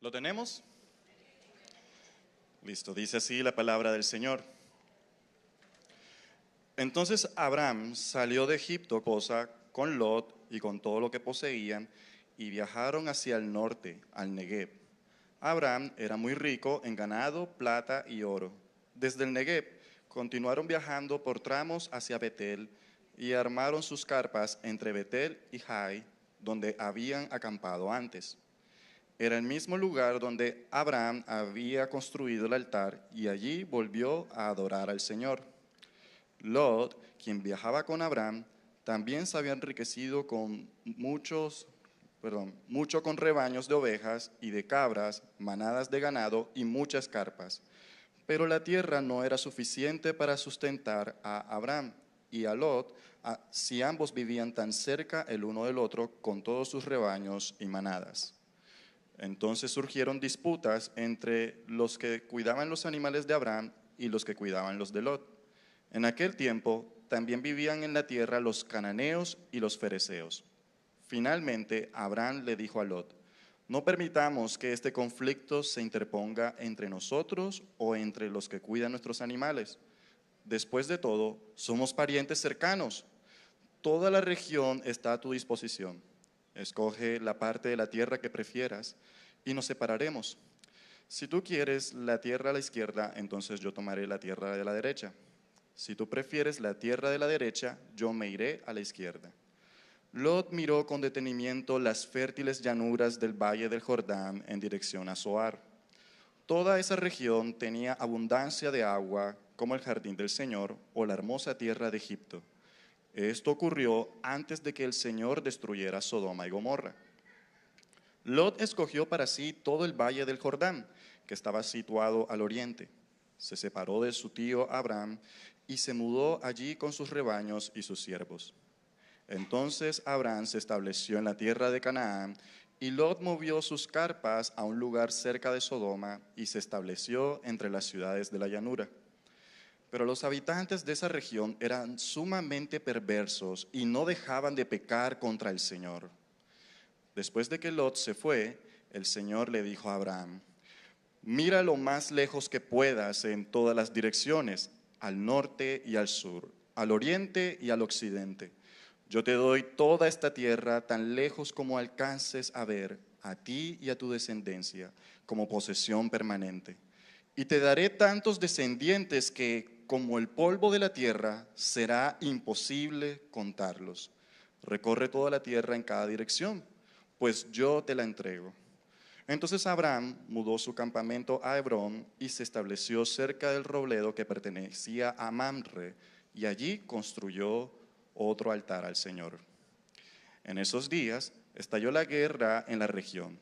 ¿Lo tenemos? Listo, dice así la palabra del Señor. Entonces Abraham salió de Egipto, con Lot y con todo lo que poseían, y viajaron hacia el norte, al Negev. Abraham era muy rico en ganado, plata y oro. Desde el Negev continuaron viajando por tramos hacia Betel y armaron sus carpas entre Betel y Jai, donde habían acampado antes. Era el mismo lugar donde Abraham había construido el altar y allí volvió a adorar al Señor. Lot, quien viajaba con Abraham, también se había enriquecido con mucho con rebaños de ovejas y de cabras, manadas de ganado y muchas carpas. Pero la tierra no era suficiente para sustentar a Abraham y a Lot, si ambos vivían tan cerca el uno del otro con todos sus rebaños y manadas. Entonces surgieron disputas entre los que cuidaban los animales de Abraham y los que cuidaban los de Lot. En aquel tiempo también vivían en la tierra los cananeos y los fereceos. Finalmente Abraham le dijo a Lot: no permitamos que este conflicto se interponga entre nosotros o entre los que cuidan nuestros animales. Después de todo, somos parientes cercanos. Toda la región está a tu disposición. Escoge la parte de la tierra que prefieras y nos separaremos. Si tú quieres la tierra a la izquierda, entonces yo tomaré la tierra de la derecha. Si tú prefieres la tierra de la derecha, yo me iré a la izquierda. Lot miró con detenimiento las fértiles llanuras del valle del Jordán en dirección a Zoar. Toda esa región tenía abundancia de agua, como el jardín del Señor o la hermosa tierra de Egipto. Esto ocurrió antes de que el Señor destruyera Sodoma y Gomorra. Lot escogió para sí todo el valle del Jordán, que estaba situado al oriente. Se separó de su tío Abraham y se mudó allí con sus rebaños y sus siervos. Entonces Abraham se estableció en la tierra de Canaán y Lot movió sus carpas a un lugar cerca de Sodoma y se estableció entre las ciudades de la llanura. Pero los habitantes de esa región eran sumamente perversos y no dejaban de pecar contra el Señor. Después de que Lot se fue, el Señor le dijo a Abraham: mira lo más lejos que puedas en todas las direcciones, al norte y al sur, al oriente y al occidente. Yo te doy toda esta tierra tan lejos como alcances a ver, a ti y a tu descendencia, como posesión permanente. Y te daré tantos descendientes que, como el polvo de la tierra, será imposible contarlos. Recorre toda la tierra en cada dirección, pues yo te la entrego. Entonces Abraham mudó su campamento a Hebrón y se estableció cerca del robledo que pertenecía a Mamre, y allí construyó otro altar al Señor. En esos días estalló la guerra en la región.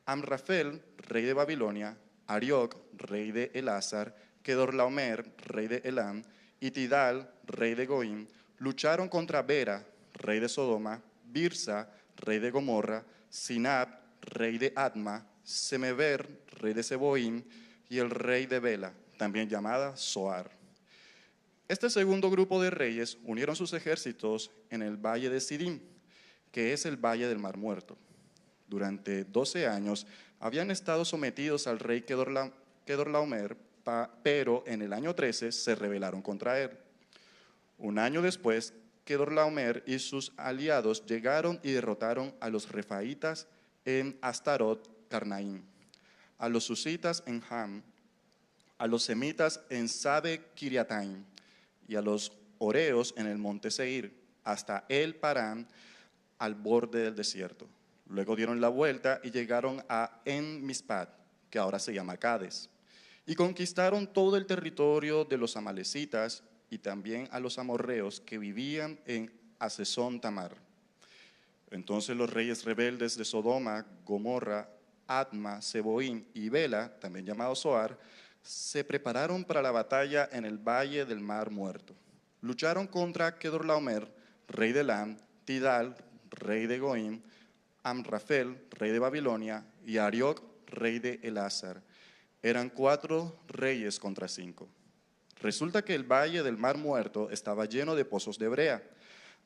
Amrafel, rey de Babilonia, Arioc, rey de Elazar, Kedorlaomer, rey de Elam, y Tidal, rey de Goim, lucharon contra Bera, rey de Sodoma, Birsa, rey de Gomorra, Sinab, rey de Adma, Semeber, rey de Seboim, y el rey de Bela, también llamada Zoar. Este segundo grupo de reyes unieron sus ejércitos en el valle de Sidim, que es el valle del Mar Muerto. Durante 12 años habían estado sometidos al rey Kedorlaomer, pero en el año 13 se rebelaron contra él. Un año después, Kedorlaomer y sus aliados llegaron y derrotaron a los refaitas en Astarot Carnaim, a los susitas en Ham, a los semitas en Sabe Kiriataim y a los oreos en el monte Seir, hasta el Parán, al borde del desierto. Luego dieron la vuelta y llegaron a En-Mispat, que ahora se llama Cades, y conquistaron todo el territorio de los amalecitas y también a los amorreos que vivían en Hasezón Tamar. Entonces los reyes rebeldes de Sodoma, Gomorra, Adma, Seboim y Bela, también llamado Zoar, se prepararon para la batalla en el valle del Mar Muerto. Lucharon contra Kedorlaomer, rey de Elam, Tidal, rey de Goim, Amrafel, rey de Babilonia, y Arioc, rey de Elazar. Eran 4 reyes contra 5. Resulta que el valle del Mar Muerto estaba lleno de pozos de brea.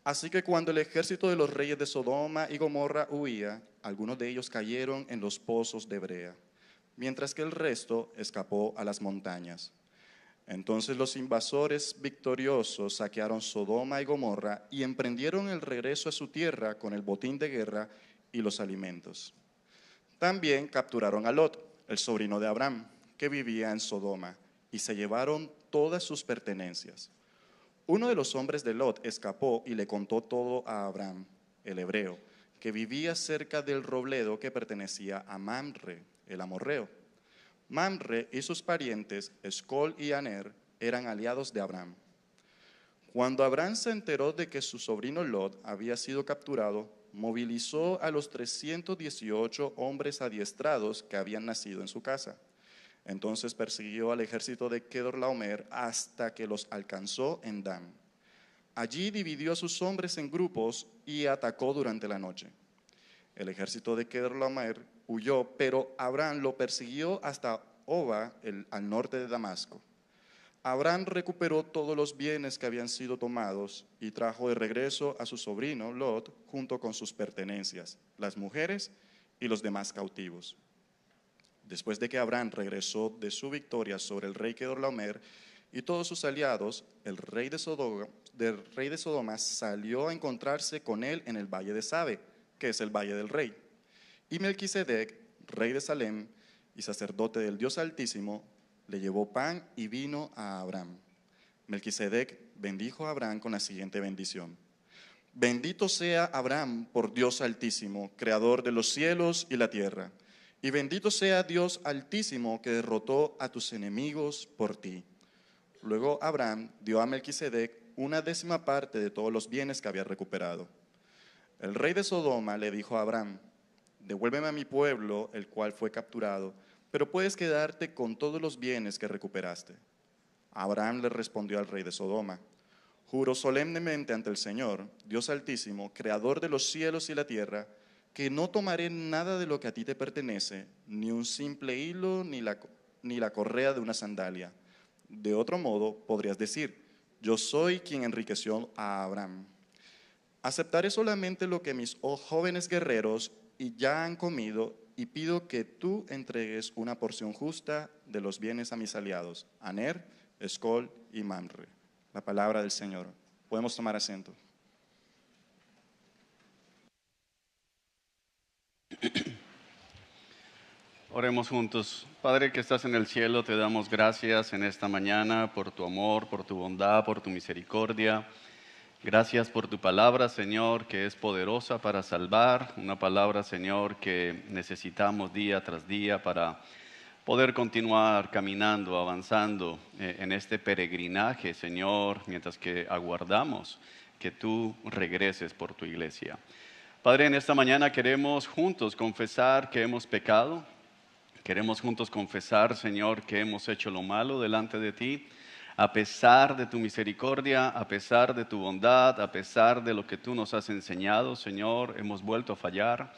Así que cuando el ejército de los reyes de Sodoma y Gomorra huía, algunos de ellos cayeron en los pozos de brea, mientras que el resto escapó a las montañas. Entonces los invasores victoriosos saquearon Sodoma y Gomorra y emprendieron el regreso a su tierra con el botín de guerra y los alimentos. También capturaron a Lot, el sobrino de Abraham, que vivía en Sodoma, y se llevaron todas sus pertenencias. Uno de los hombres de Lot escapó y le contó todo a Abraham, el hebreo, que vivía cerca del robledo que pertenecía a Mamre, el amorreo. Mamre y sus parientes, Escol y Aner, eran aliados de Abraham. Cuando Abraham se enteró de que su sobrino Lot había sido capturado, movilizó a los 318 hombres adiestrados que habían nacido en su casa. Entonces persiguió al ejército de Kedorlaomer hasta que los alcanzó en Dan. Allí dividió a sus hombres en grupos y atacó durante la noche. El ejército de Kedorlaomer huyó, pero Abraham lo persiguió hasta Oba, al norte de Damasco. Abraham recuperó todos los bienes que habían sido tomados y trajo de regreso a su sobrino Lot junto con sus pertenencias, las mujeres y los demás cautivos. Después de que Abraham regresó de su victoria sobre el rey Kedorlaomer y todos sus aliados, el rey de Sodoma salió a encontrarse con él en el valle de Sabe, que es el valle del rey. Y Melquisedec, rey de Salem y sacerdote del Dios Altísimo, le llevó pan y vino a Abraham. Melquisedec bendijo a Abraham con la siguiente bendición: Bendito sea Abraham por Dios Altísimo, creador de los cielos y la tierra. Y bendito sea Dios Altísimo que derrotó a tus enemigos por ti. Luego Abraham dio a Melquisedec 1/10 parte de todos los bienes que había recuperado. El rey de Sodoma le dijo a Abraham: Devuélveme a mi pueblo, el cual fue capturado, pero puedes quedarte con todos los bienes que recuperaste. Abraham le respondió al rey de Sodoma: Juro solemnemente ante el Señor, Dios Altísimo, creador de los cielos y la tierra, que no tomaré nada de lo que a ti te pertenece, ni un simple hilo, ni la correa de una sandalia. De otro modo, podrías decir: yo soy quien enriqueció a Abraham. Aceptaré solamente lo que mis jóvenes guerreros ya han comido, y pido que tú entregues una porción justa de los bienes a mis aliados, Aner, Escol y Mamre. La palabra del Señor. Podemos tomar asiento. Oremos juntos. Padre que estás en el cielo, te damos gracias en esta mañana por tu amor, por tu bondad, por tu misericordia. Gracias por tu palabra, Señor, que es poderosa para salvar. Una palabra, Señor, que necesitamos día tras día para poder continuar caminando, avanzando en este peregrinaje, Señor, mientras que aguardamos que tú regreses por tu iglesia. Padre, en esta mañana queremos juntos confesar que hemos pecado. Queremos juntos confesar, Señor, que hemos hecho lo malo delante de ti. A pesar de tu misericordia, a pesar de tu bondad, a pesar de lo que tú nos has enseñado, Señor, hemos vuelto a fallar.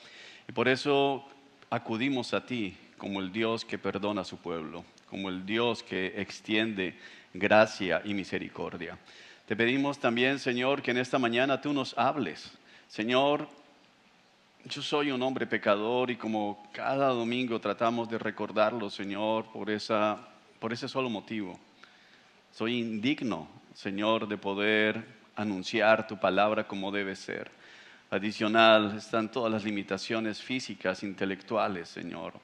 Y por eso acudimos a ti como el Dios que perdona a su pueblo, como el Dios que extiende gracia y misericordia. Te pedimos también, Señor, que en esta mañana tú nos hables. Señor, yo soy un hombre pecador y como cada domingo tratamos de recordarlo, Señor, por ese solo motivo. Soy indigno, Señor, de poder anunciar tu palabra como debe ser. Adicional están todas las limitaciones físicas, intelectuales, Señor.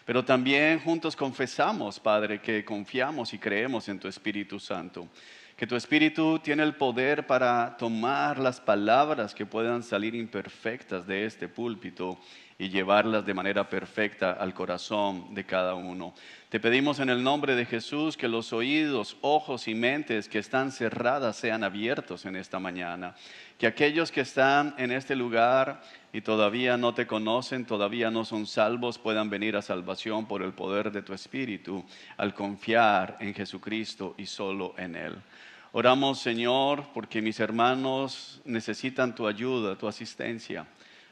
Pero también juntos confesamos, Padre, que confiamos y creemos en tu Espíritu Santo. Que tu Espíritu tiene el poder para tomar las palabras que puedan salir imperfectas de este púlpito y llevarlas de manera perfecta al corazón de cada uno. Te pedimos en el nombre de Jesús que los oídos, ojos y mentes que están cerradas sean abiertos en esta mañana. Que aquellos que están en este lugar y todavía no te conocen, todavía no son salvos, puedan venir a salvación por el poder de tu Espíritu al confiar en Jesucristo y solo en Él. Oramos, Señor, porque mis hermanos necesitan tu ayuda, tu asistencia,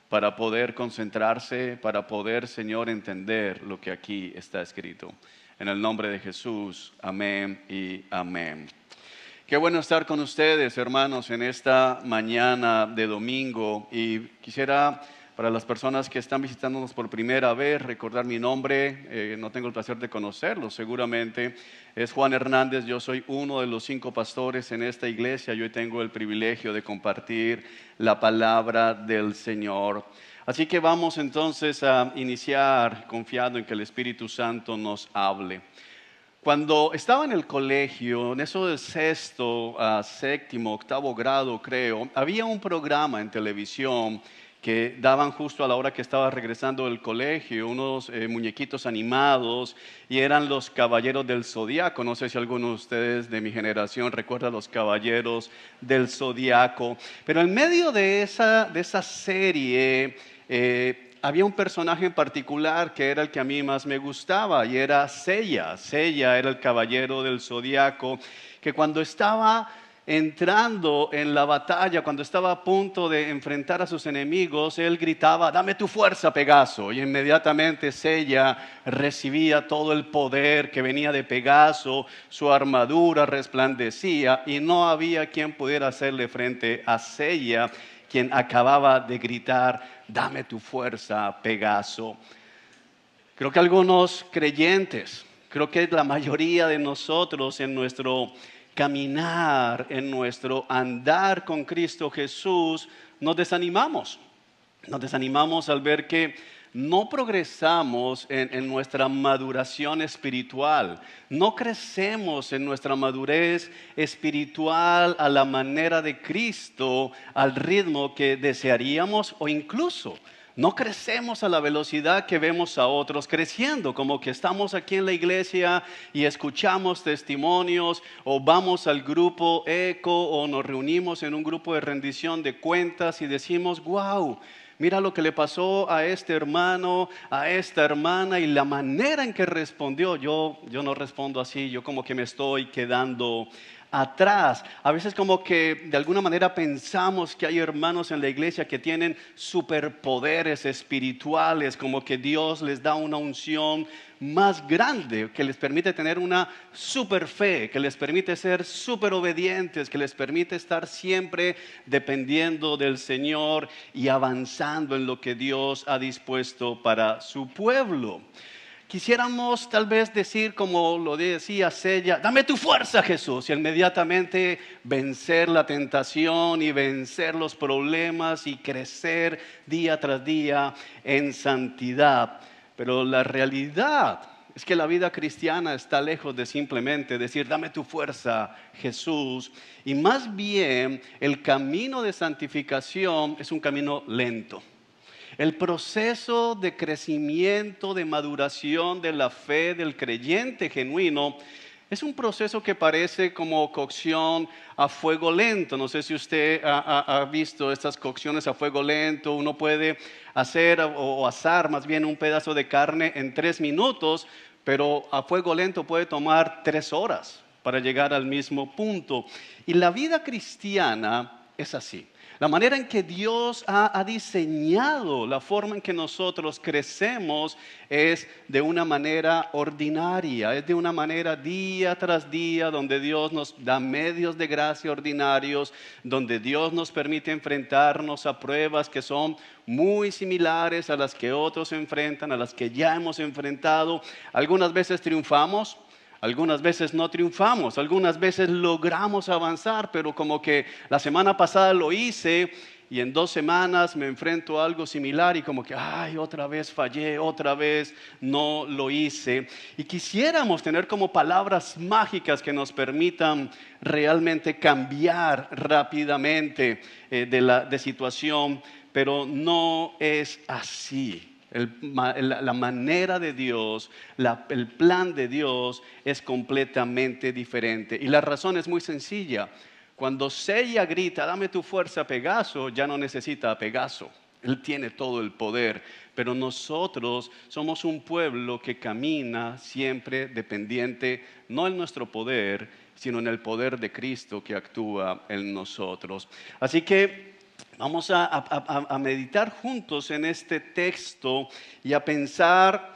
para poder concentrarse, para poder, Señor, entender lo que aquí está escrito. En el nombre de Jesús, amén y amén. Qué bueno estar con ustedes, hermanos, en esta mañana de domingo. Y quisiera, para las personas que están visitándonos por primera vez, recordar mi nombre. No tengo el placer de conocerlos, seguramente. Es Juan Hernández, yo soy uno de los 5 pastores en esta iglesia. Yo tengo el privilegio de compartir la palabra del Señor. Así que vamos entonces a iniciar confiando en que el Espíritu Santo nos hable. Cuando estaba en el colegio, en eso del 6º a 7º, 8º grado creo, había un programa en televisión que daban justo a la hora que estaba regresando del colegio, unos muñequitos animados, y eran los Caballeros del Zodiaco. No sé si alguno de ustedes de mi generación recuerda los Caballeros del Zodiaco, pero en medio de esa serie había un personaje en particular que era el que a mí más me gustaba, y era Seiya. Seiya era el caballero del Zodiaco, que cuando estaba entrando en la batalla, cuando estaba a punto de enfrentar a sus enemigos, él gritaba: "Dame tu fuerza, Pegaso", y inmediatamente Seiya recibía todo el poder que venía de Pegaso, su armadura resplandecía, y no había quien pudiera hacerle frente a Seiya, quien acababa de gritar: "Dame tu fuerza, Pegaso". Creo que algunos creyentes, creo que la mayoría de nosotros en nuestro caminar, en nuestro andar con Cristo Jesús, nos desanimamos. Nos desanimamos al ver que no progresamos en nuestra maduración espiritual. No crecemos en nuestra madurez espiritual a la manera de Cristo, al ritmo que desearíamos, o incluso no crecemos a la velocidad que vemos a otros creciendo, como que estamos aquí en la iglesia y escuchamos testimonios, o vamos al grupo ECO, o nos reunimos en un grupo de rendición de cuentas y decimos: "Wow, mira lo que le pasó a este hermano, a esta hermana", y la manera en que respondió. Yo no respondo así, yo como que me estoy quedando atrás. A veces como que de alguna manera pensamos que hay hermanos en la iglesia que tienen superpoderes espirituales, como que Dios les da una unción más grande, que les permite tener una super fe, que les permite ser súper obedientes, que les permite estar siempre dependiendo del Señor y avanzando en lo que Dios ha dispuesto para su pueblo. Quisiéramos tal vez decir, como lo decía Seiya: "Dame tu fuerza, Jesús", y inmediatamente vencer la tentación y vencer los problemas y crecer día tras día en santidad. Pero la realidad es que la vida cristiana está lejos de simplemente decir: "Dame tu fuerza, Jesús", y más bien el camino de santificación es un camino lento. El proceso de crecimiento, de maduración de la fe del creyente genuino es un proceso que parece como cocción a fuego lento. No sé si usted ha visto estas cocciones a fuego lento. Uno puede hacer o asar más bien un pedazo de carne en 3 minutos, pero a fuego lento puede tomar 3 horas para llegar al mismo punto. Y la vida cristiana es así. La manera en que Dios ha diseñado la forma en que nosotros crecemos es de una manera ordinaria, es de una manera día tras día, donde Dios nos da medios de gracia ordinarios, donde Dios nos permite enfrentarnos a pruebas que son muy similares a las que otros se enfrentan, a las que ya hemos enfrentado. Algunas veces triunfamos, algunas veces no triunfamos, algunas veces logramos avanzar, pero como que la semana pasada lo hice y en 2 semanas me enfrento a algo similar y como que, otra vez fallé, otra vez no lo hice. Y quisiéramos tener como palabras mágicas que nos permitan realmente cambiar rápidamente de situación, pero no es así. La manera de Dios, el plan de Dios es completamente diferente. Y la razón es muy sencilla. Cuando Seiya grita: "Dame tu fuerza, Pegaso", ya no necesita a Pegaso. Él tiene todo el poder. Pero nosotros somos un pueblo que camina siempre dependiente, no en nuestro poder, sino en el poder de Cristo que actúa en nosotros. Así que vamos a meditar juntos en este texto y a pensar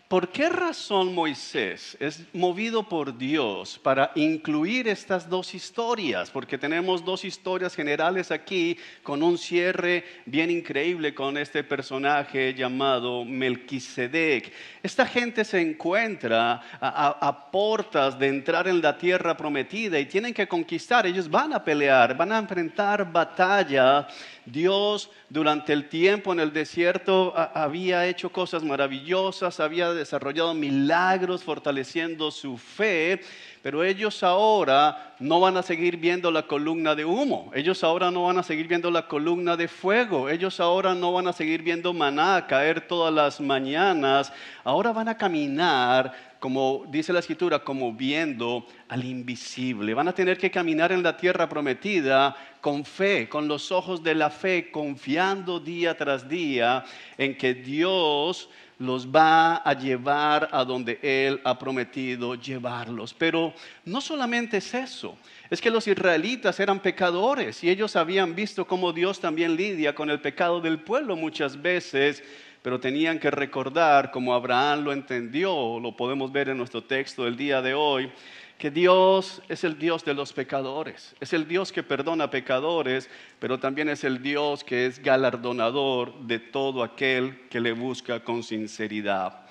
¿Por qué razón Moisés es movido por Dios para incluir estas dos historias? Porque tenemos dos historias generales aquí con un cierre bien increíble con este personaje llamado Melquisedec. Esta gente se encuentra a portas de entrar en la tierra prometida y tienen que conquistar. Ellos van a pelear, van a enfrentar batalla. Dios durante el tiempo en el desierto había hecho cosas maravillosas, había desarrollado milagros fortaleciendo su fe, pero ellos ahora no van a seguir viendo la columna de humo, ellos ahora no van a seguir viendo la columna de fuego, ellos ahora no van a seguir viendo maná caer todas las mañanas, ahora van a caminar, como dice la Escritura, como viendo al invisible. Van a tener que caminar en la tierra prometida con fe, con los ojos de la fe, confiando día tras día en que Dios los va a llevar a donde Él ha prometido llevarlos. Pero no solamente es eso, es que los israelitas eran pecadores y ellos habían visto cómo Dios también lidia con el pecado del pueblo muchas veces, pero tenían que recordar, como Abraham lo entendió, lo podemos ver en nuestro texto del día de hoy, que Dios es el Dios de los pecadores, es el Dios que perdona pecadores, pero también es el Dios que es galardonador de todo aquel que le busca con sinceridad.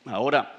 Ahora,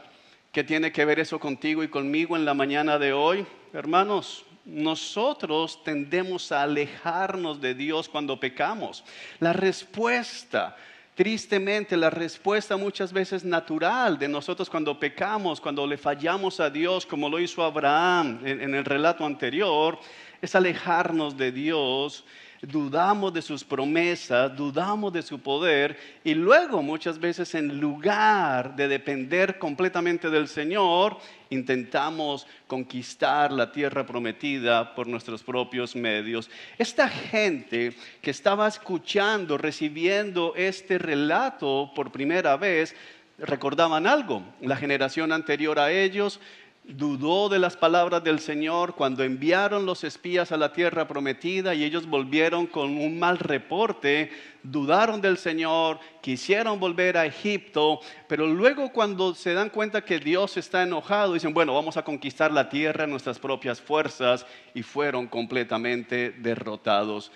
¿qué tiene que ver eso contigo y conmigo en la mañana de hoy? Hermanos, nosotros tendemos a alejarnos de Dios cuando pecamos. La respuesta, tristemente, la respuesta muchas veces natural de nosotros cuando pecamos, cuando le fallamos a Dios, como lo hizo Abraham en el relato anterior, es alejarnos de Dios. Dudamos de sus promesas, dudamos de su poder y luego muchas veces en lugar de depender completamente del Señor, intentamos conquistar la tierra prometida por nuestros propios medios. Esta gente que estaba escuchando, recibiendo este relato por primera vez, recordaban algo. La generación anterior a ellos dudó de las palabras del Señor cuando enviaron los espías a la tierra prometida y ellos volvieron con un mal reporte, dudaron del Señor, quisieron volver a Egipto, pero luego cuando se dan cuenta que Dios está enojado, dicen, bueno, vamos a conquistar la tierra en nuestras propias fuerzas y fueron completamente derrotados.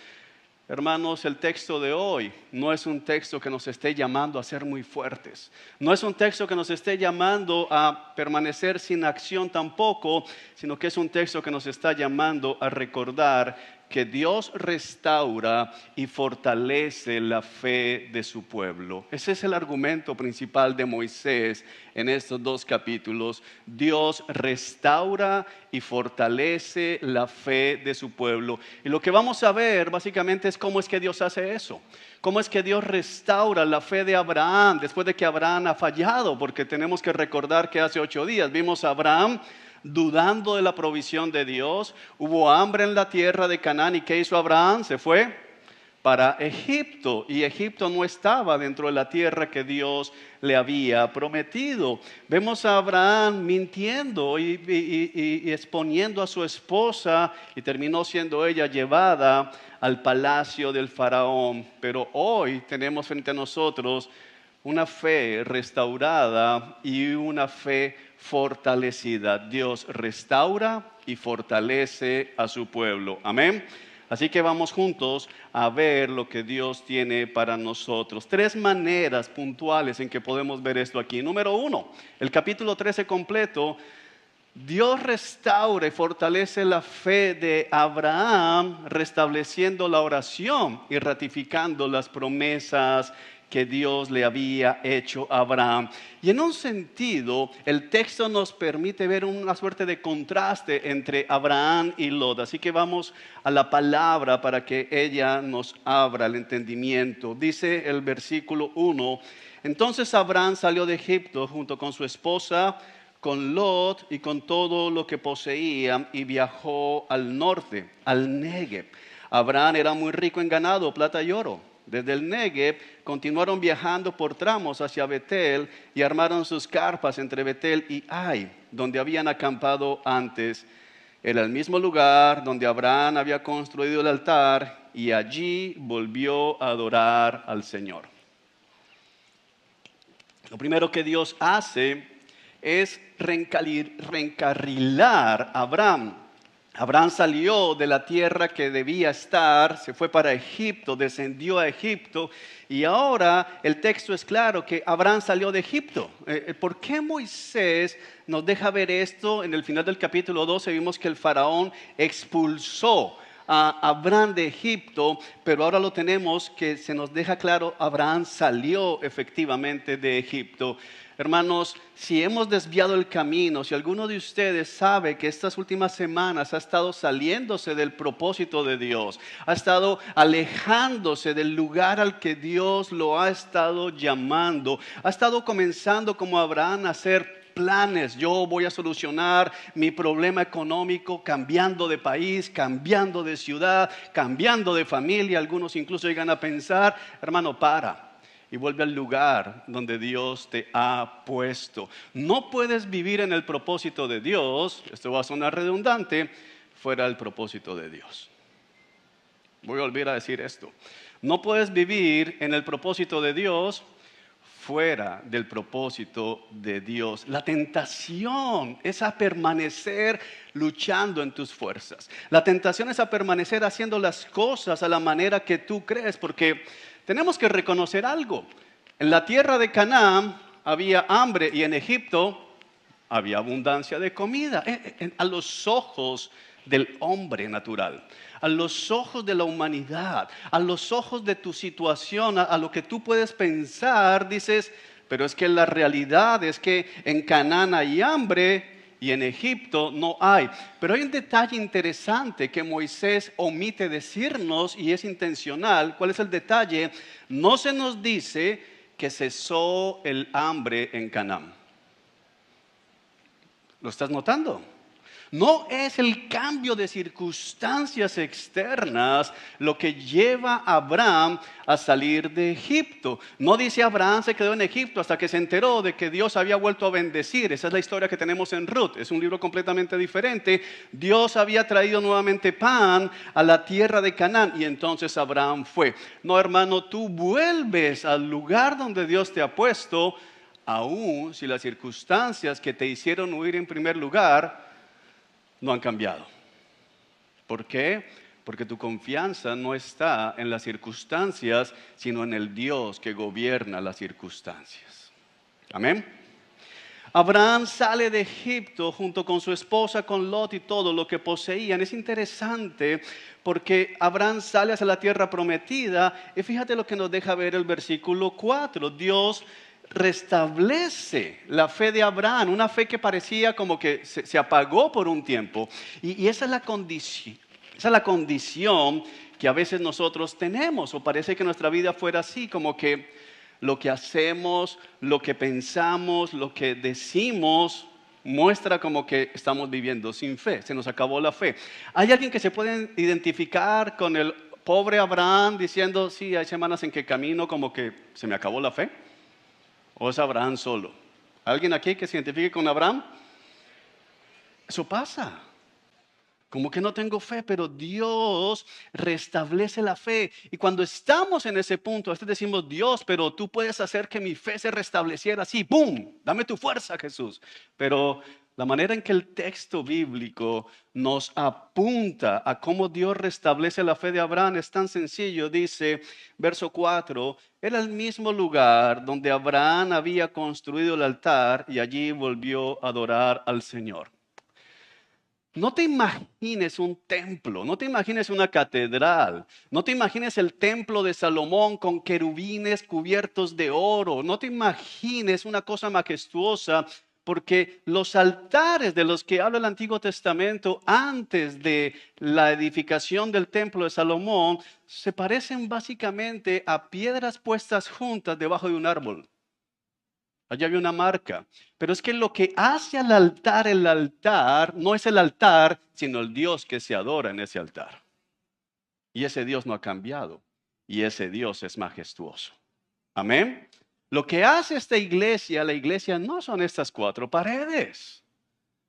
Hermanos, el texto de hoy no es un texto que nos esté llamando a ser muy fuertes. No es un texto que nos esté llamando a permanecer sin acción tampoco, sino que es un texto que nos está llamando a recordar que Dios restaura y fortalece la fe de su pueblo. Ese es el argumento principal de Moisés en estos dos capítulos. Dios restaura y fortalece la fe de su pueblo. Y lo que vamos a ver básicamente es cómo es que Dios hace eso. Cómo es que Dios restaura la fe de Abraham después de que Abraham ha fallado, porque tenemos que recordar que hace 8 días vimos a Abraham dudando de la provisión de Dios. Hubo hambre en la tierra de Canaán y ¿qué hizo Abraham? Se fue para Egipto y Egipto no estaba dentro de la tierra que Dios le había prometido. Vemos a Abraham mintiendo y exponiendo a su esposa y terminó siendo ella llevada al palacio del faraón. Pero hoy tenemos frente a nosotros una fe restaurada y una fe fortalecida. Dios restaura y fortalece a su pueblo. Amén. Así que vamos juntos a ver lo que Dios tiene para nosotros. 3 maneras puntuales en que podemos ver esto aquí. Número 1, el capítulo 13 completo. Dios restaura y fortalece la fe de Abraham, restableciendo la oración y ratificando las promesas que Dios le había hecho a Abraham. Y en un sentido, el texto nos permite ver una suerte de contraste entre Abraham y Lot. Así que vamos a la palabra para que ella nos abra el entendimiento. Dice el versículo 1, entonces Abraham salió de Egipto junto con su esposa, con Lot y con todo lo que poseía y viajó al norte, al Negev. Abraham era muy rico en ganado, plata y oro. Desde el Negev continuaron viajando por tramos hacia Betel y armaron sus carpas entre Betel y Ai, donde habían acampado antes. Era el mismo lugar donde Abraham había construido el altar y allí volvió a adorar al Señor. Lo primero que Dios hace es reencarrilar a Abraham. Abraham salió de la tierra que debía estar, se fue para Egipto, descendió a Egipto y ahora el texto es claro que Abraham salió de Egipto. ¿Por qué Moisés nos deja ver esto? En el final del capítulo 12 vimos que el faraón expulsó a Abraham de Egipto, pero ahora lo tenemos que se nos deja claro, Abraham salió efectivamente de Egipto. Hermanos, si hemos desviado el camino, si alguno de ustedes sabe que estas últimas semanas ha estado saliéndose del propósito de Dios, ha estado alejándose del lugar al que Dios lo ha estado llamando, ha estado comenzando como Abraham a hacer planes, yo voy a solucionar mi problema económico cambiando de país, cambiando de ciudad, cambiando de familia, algunos incluso llegan a pensar, hermano, para. Y vuelve al lugar donde Dios te ha puesto. No puedes vivir en el propósito de Dios, esto va a sonar redundante, fuera del propósito de Dios. Voy a volver a decir esto. No puedes vivir en el propósito de Dios fuera del propósito de Dios. La tentación es a permanecer luchando en tus fuerzas. La tentación es a permanecer haciendo las cosas a la manera que tú crees, porque tenemos que reconocer algo. En la tierra de Canaán había hambre y en Egipto había abundancia de comida. A los ojos del hombre natural, a los ojos de la humanidad, a los ojos de tu situación, a lo que tú puedes pensar, dices, pero es que la realidad es que en Canaán hay hambre y en Egipto no hay. Pero hay un detalle interesante que Moisés omite decirnos y es intencional. ¿Cuál es el detalle? No se nos dice que cesó el hambre en Canaán. ¿Lo estás notando? No es el cambio de circunstancias externas lo que lleva a Abraham a salir de Egipto. No dice Abraham se quedó en Egipto hasta que se enteró de que Dios había vuelto a bendecir. Esa es la historia que tenemos en Ruth. Es un libro completamente diferente. Dios había traído nuevamente pan a la tierra de Canaán y entonces Abraham fue. No, hermano, tú vuelves al lugar donde Dios te ha puesto, aun si las circunstancias que te hicieron huir en primer lugar no han cambiado. ¿Por qué? Porque tu confianza no está en las circunstancias, sino en el Dios que gobierna las circunstancias. Amén. Abraham sale de Egipto junto con su esposa, con Lot y todo lo que poseían. Es interesante porque Abraham sale hacia la tierra prometida y fíjate lo que nos deja ver el versículo 4. Dios restablece la fe de Abraham, una fe que parecía como que se apagó por un tiempo. Y esa es la condición, que a veces nosotros tenemos, o parece que nuestra vida fuera así, como que lo que hacemos, lo que pensamos, lo que decimos, muestra como que estamos viviendo sin fe, se nos acabó la fe. ¿Hay alguien que se puede identificar con el pobre Abraham diciendo, sí, hay semanas en que camino como que se me acabó la fe? ¿O es Abraham solo? ¿Alguien aquí que se identifique con Abraham? Eso pasa. Como que no tengo fe, pero Dios restablece la fe. Y cuando estamos en ese punto, a veces decimos, Dios, pero tú puedes hacer que mi fe se restableciera así. ¡Bum! Dame tu fuerza, Jesús. Pero la manera en que el texto bíblico nos apunta a cómo Dios restablece la fe de Abraham es tan sencillo. Dice, verso 4, era el mismo lugar donde Abraham había construido el altar y allí volvió a adorar al Señor. No te imagines un templo, no te imagines una catedral, no te imagines el templo de Salomón con querubines cubiertos de oro, no te imagines una cosa majestuosa. Porque los altares de los que habla el Antiguo Testamento antes de la edificación del templo de Salomón se parecen básicamente a piedras puestas juntas debajo de un árbol. Allí había una marca. Pero es que lo que hace al altar el altar no es el altar, sino el Dios que se adora en ese altar. Y ese Dios no ha cambiado. Y ese Dios es majestuoso. Amén. Lo que hace esta iglesia, la iglesia no son estas cuatro paredes.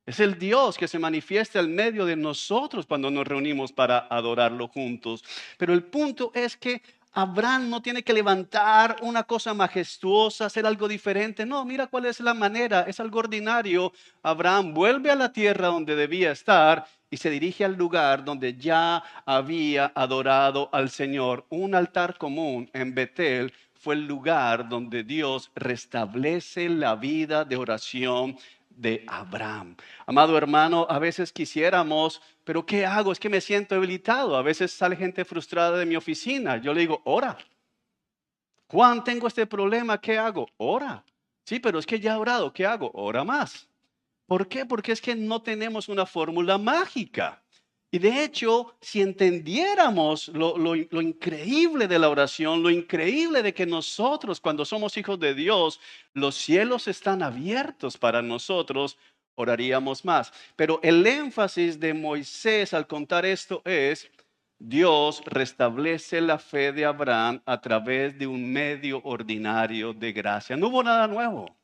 Es el Dios que se manifiesta en medio de nosotros cuando nos reunimos para adorarlo juntos. Pero el punto es que Abraham no tiene que levantar una cosa majestuosa, hacer algo diferente. No, mira cuál es la manera, es algo ordinario. Abraham vuelve a la tierra donde debía estar y se dirige al lugar donde ya había adorado al Señor. Un altar común en Betel fue el lugar donde Dios restablece la vida de oración de Abraham. Amado hermano, a veces quisiéramos, pero ¿qué hago? Es que me siento debilitado. A veces sale gente frustrada de mi oficina. Yo le digo, ora. Juan, tengo este problema, ¿qué hago? Ora. Sí, pero es que ya he orado, ¿qué hago? Ora más. ¿Por qué? Porque es que no tenemos una fórmula mágica. Y de hecho, si entendiéramos lo increíble de la oración, lo increíble de que nosotros, cuando somos hijos de Dios, los cielos están abiertos para nosotros, oraríamos más. Pero el énfasis de Moisés al contar esto es, Dios restablece la fe de Abraham a través de un medio ordinario de gracia. No hubo nada nuevo.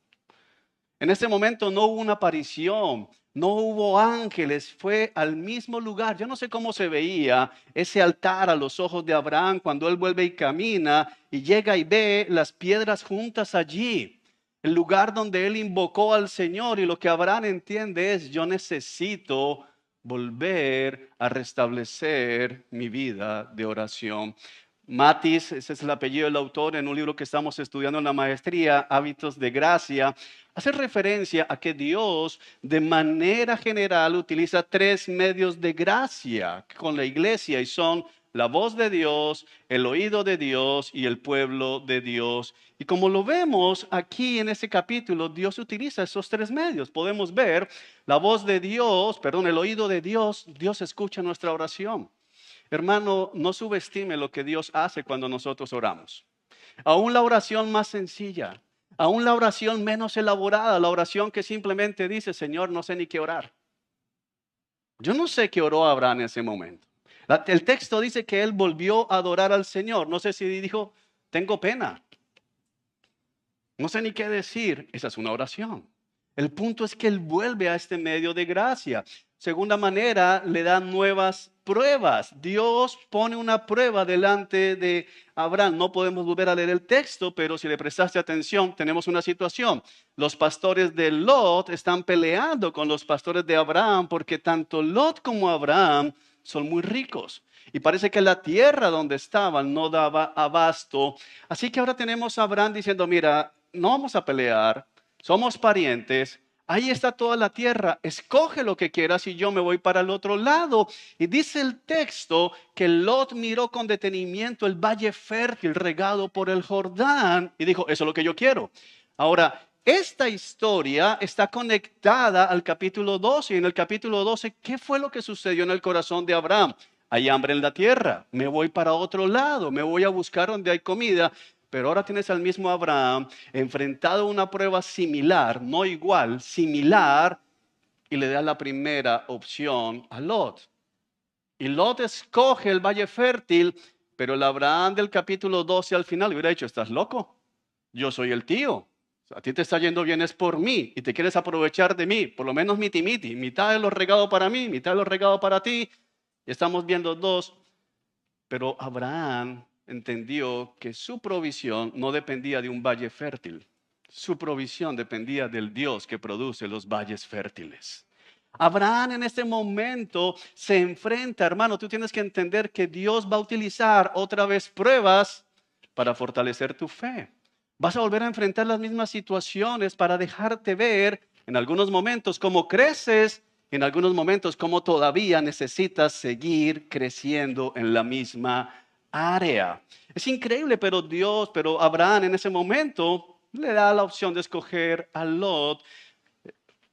En ese momento no hubo una aparición, no hubo ángeles, fue al mismo lugar. Yo no sé cómo se veía ese altar a los ojos de Abraham cuando él vuelve y camina y llega y ve las piedras juntas allí. El lugar donde él invocó al Señor, y lo que Abraham entiende es: yo necesito volver a restablecer mi vida de oración. Matis, ese es el apellido del autor, en un libro que estamos estudiando en la maestría, Hábitos de Gracia, hace referencia a que Dios de manera general utiliza 3 medios de gracia con la iglesia, y son la voz de Dios, el oído de Dios y el pueblo de Dios. Y como lo vemos aquí en este capítulo, Dios utiliza esos 3 medios. Podemos ver la voz de Dios, el oído de Dios. Dios escucha nuestra oración. Hermano, no subestime lo que Dios hace cuando nosotros oramos. Aún la oración más sencilla, aún la oración menos elaborada, la oración que simplemente dice: Señor, no sé ni qué orar. Yo no sé qué oró Abraham en ese momento. El texto dice que él volvió a adorar al Señor. No sé si dijo: tengo pena, no sé ni qué decir. Esa es una oración. El punto es que él vuelve a este medio de gracia. Segunda manera, le da nuevas pruebas. Dios pone una prueba delante de Abraham. No podemos volver a leer el texto, pero si le prestaste atención, tenemos una situación. Los pastores de Lot están peleando con los pastores de Abraham porque tanto Lot como Abraham son muy ricos. Y parece que la tierra donde estaban no daba abasto. Así que ahora tenemos a Abraham diciendo: mira, no vamos a pelear, somos parientes. Ahí está toda la tierra, escoge lo que quieras y yo me voy para el otro lado. Y dice el texto que Lot miró con detenimiento el valle fértil regado por el Jordán y dijo: eso es lo que yo quiero. Ahora, esta historia está conectada al capítulo 12. Y en el capítulo 12, ¿qué fue lo que sucedió en el corazón de Abraham? Hay hambre en la tierra, me voy para otro lado, me voy a buscar donde hay comida. Pero ahora tienes al mismo Abraham enfrentado a una prueba similar, no igual, similar, y le da la primera opción a Lot. Y Lot escoge el valle fértil, pero el Abraham del capítulo 12 al final le hubiera dicho: ¿estás loco? Yo soy el tío. A ti te está yendo bien es por mí y te quieres aprovechar de mí. Por lo menos miti-miti, mitad de los regados para mí, mitad de los regados para ti. Y estamos viendo 2. Pero Abraham entendió que su provisión no dependía de un valle fértil. Su provisión dependía del Dios que produce los valles fértiles. Abraham en este momento se enfrenta, hermano, tú tienes que entender que Dios va a utilizar otra vez pruebas para fortalecer tu fe. Vas a volver a enfrentar las mismas situaciones para dejarte ver en algunos momentos cómo creces, en algunos momentos cómo todavía necesitas seguir creciendo en la misma área. Es increíble, pero Abraham en ese momento le da la opción de escoger a Lot.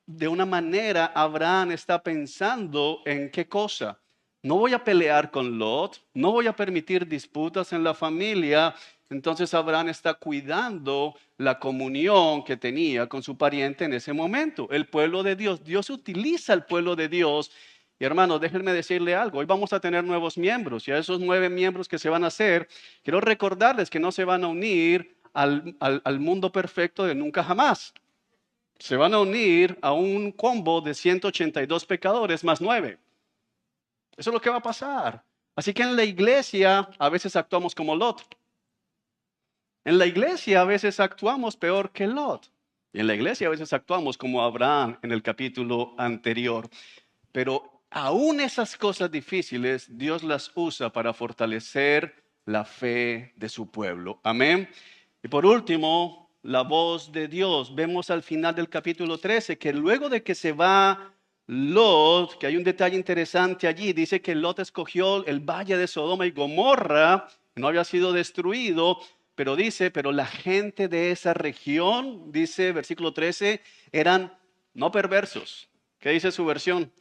De una manera, Abraham está pensando en qué cosa. No voy a pelear con Lot, no voy a permitir disputas en la familia. Entonces Abraham está cuidando la comunión que tenía con su pariente en ese momento. El pueblo de Dios, Dios utiliza el pueblo de Dios. Y hermanos, déjenme decirle algo, hoy vamos a tener nuevos miembros, y a esos 9 miembros que se van a hacer, quiero recordarles que no se van a unir al mundo perfecto de nunca jamás. Se van a unir a un combo de 182 pecadores más 9. Eso es lo que va a pasar. Así que en la iglesia a veces actuamos como Lot. En la iglesia a veces actuamos peor que Lot. Y en la iglesia a veces actuamos como Abraham en el capítulo anterior. Pero aún esas cosas difíciles, Dios las usa para fortalecer la fe de su pueblo. Amén. Y por último, la voz de Dios. Vemos al final del capítulo 13 que luego de que se va Lot, que hay un detalle interesante allí, dice que Lot escogió el valle de Sodoma y Gomorra, no había sido destruido, pero dice, pero la gente de esa región, dice versículo 13, eran no perversos. ¿Qué dice su versión?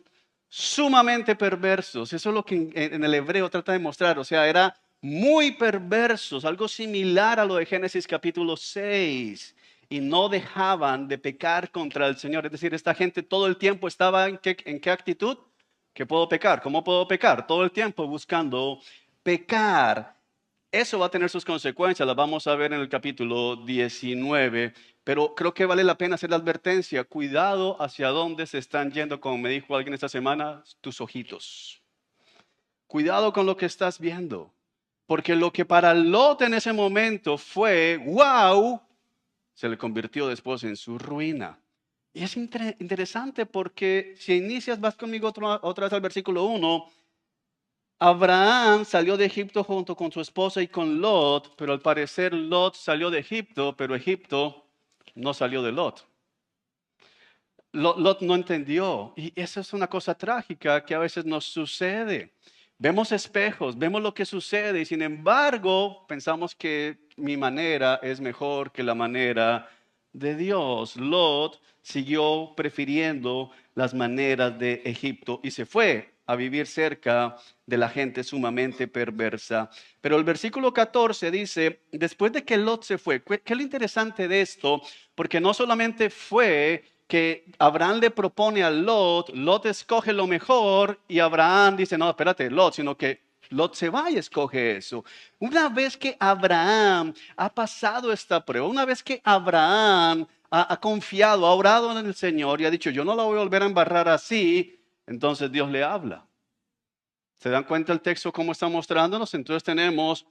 Sumamente perversos. Eso es lo que en el hebreo trata de mostrar, o sea, era muy perversos, algo similar a lo de Génesis capítulo 6. Y no dejaban de pecar contra el Señor. Es decir, esta gente todo el tiempo estaba ¿en qué actitud? ¿Qué puedo pecar? ¿Cómo puedo pecar? Todo el tiempo buscando pecar. Eso va a tener sus consecuencias, las vamos a ver en el capítulo 19. Pero creo que vale la pena hacer la advertencia. Cuidado hacia dónde se están yendo, como me dijo alguien esta semana, tus ojitos. Cuidado con lo que estás viendo. Porque lo que para Lot en ese momento fue, wow, se le convirtió después en su ruina. Y es interesante porque si inicias, vas conmigo otra vez al versículo 1. Abraham salió de Egipto junto con su esposa y con Lot, pero al parecer Lot salió de Egipto, pero Egipto no salió de Lot. Lot no entendió, y eso es una cosa trágica que a veces nos sucede. Vemos espejos, vemos lo que sucede y sin embargo pensamos que mi manera es mejor que la manera de Dios. Lot siguió prefiriendo las maneras de Egipto y se fue a vivir cerca de la gente sumamente perversa. Pero el versículo 14 dice, después de que Lot se fue, ¿qué es lo interesante de esto? Porque no solamente fue que Abraham le propone a Lot, Lot escoge lo mejor y Abraham dice, no, espérate, Lot, sino que Lot se va y escoge eso. Una vez que Abraham ha pasado esta prueba, una vez que Abraham ha confiado, ha orado en el Señor y ha dicho, yo no la voy a volver a embarrar así, entonces Dios le habla. ¿Se dan cuenta el texto cómo está mostrándonos? Entonces tenemos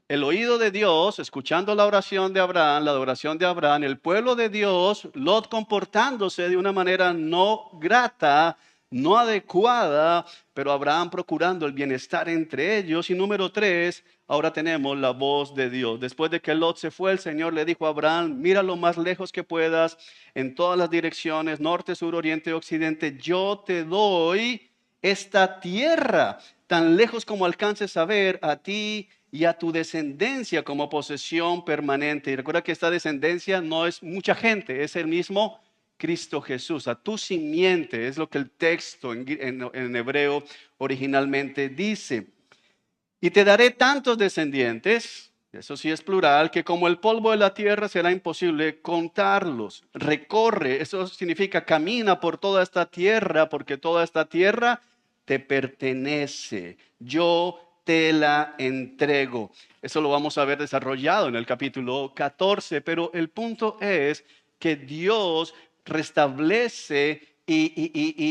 el oído de Dios, escuchando la oración de Abraham, la adoración de Abraham, el pueblo de Dios, Lot comportándose de una manera no grata, no adecuada, pero Abraham procurando el bienestar entre ellos. Y número 3, ahora tenemos la voz de Dios. Después de que Lot se fue, el Señor le dijo a Abraham, mira lo más lejos que puedas, en todas las direcciones, norte, sur, oriente, occidente, yo te doy esta tierra, tan lejos como alcances a ver, a ti y a tu descendencia como posesión permanente. Y recuerda que esta descendencia no es mucha gente, es el mismo Cristo Jesús. A tu simiente es lo que el texto en hebreo originalmente dice. Y te daré tantos descendientes, eso sí es plural, que como el polvo de la tierra será imposible contarlos. Recorre, eso significa camina por toda esta tierra, porque toda esta tierra te pertenece. Yo te la entrego. Eso lo vamos a ver desarrollado en el capítulo 14, pero el punto es que Dios restablece y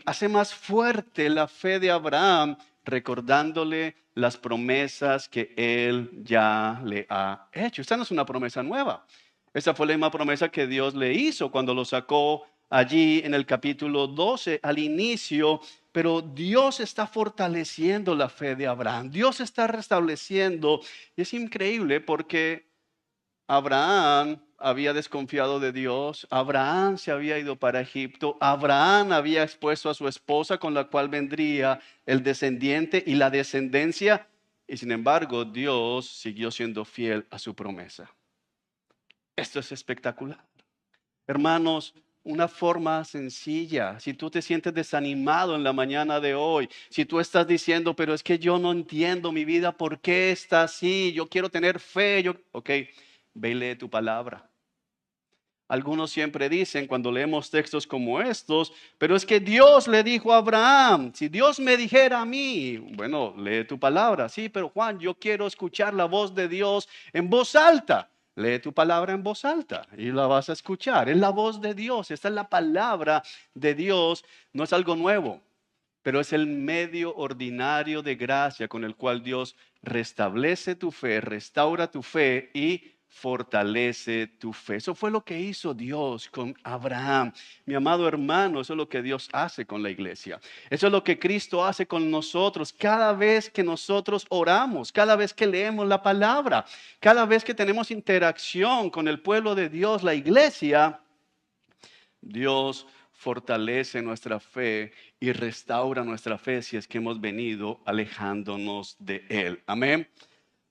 hace más fuerte la fe de Abraham, recordándole las promesas que él ya le ha hecho. Esta no es una promesa nueva. Esa fue la misma promesa que Dios le hizo cuando lo sacó allí en el capítulo 12 al inicio. Pero Dios está fortaleciendo la fe de Abraham. Dios está restableciendo. Y es increíble porque Abraham había desconfiado de Dios. Abraham se había ido para Egipto. Abraham había expuesto a su esposa con la cual vendría el descendiente y la descendencia. Y sin embargo, Dios siguió siendo fiel a su promesa. Esto es espectacular. Hermanos, una forma sencilla. Si tú te sientes desanimado en la mañana de hoy, si tú estás diciendo, pero es que yo no entiendo mi vida, ¿por qué está así? Yo quiero tener fe. Ok, ve y lee tu palabra. Algunos siempre dicen cuando leemos textos como estos, pero es que Dios le dijo a Abraham, si Dios me dijera a mí, bueno, lee tu palabra. Sí, pero Juan, yo quiero escuchar la voz de Dios en voz alta. Lee tu palabra en voz alta y la vas a escuchar. Es la voz de Dios, esta es la palabra de Dios, no es algo nuevo. pero es el medio ordinario de gracia con el cual Dios restablece tu fe, restaura tu fe y fortalece tu fe. Eso fue lo que hizo Dios con Abraham. Mi amado hermano, eso es lo que Dios hace con la iglesia. Eso es lo que Cristo hace con nosotros cada vez que nosotros oramos, cada vez que leemos la palabra, cada vez que tenemos interacción con el pueblo de Dios, la iglesia. Dios fortalece nuestra fe y restaura nuestra fe si es que hemos venido alejándonos de Él. Amén.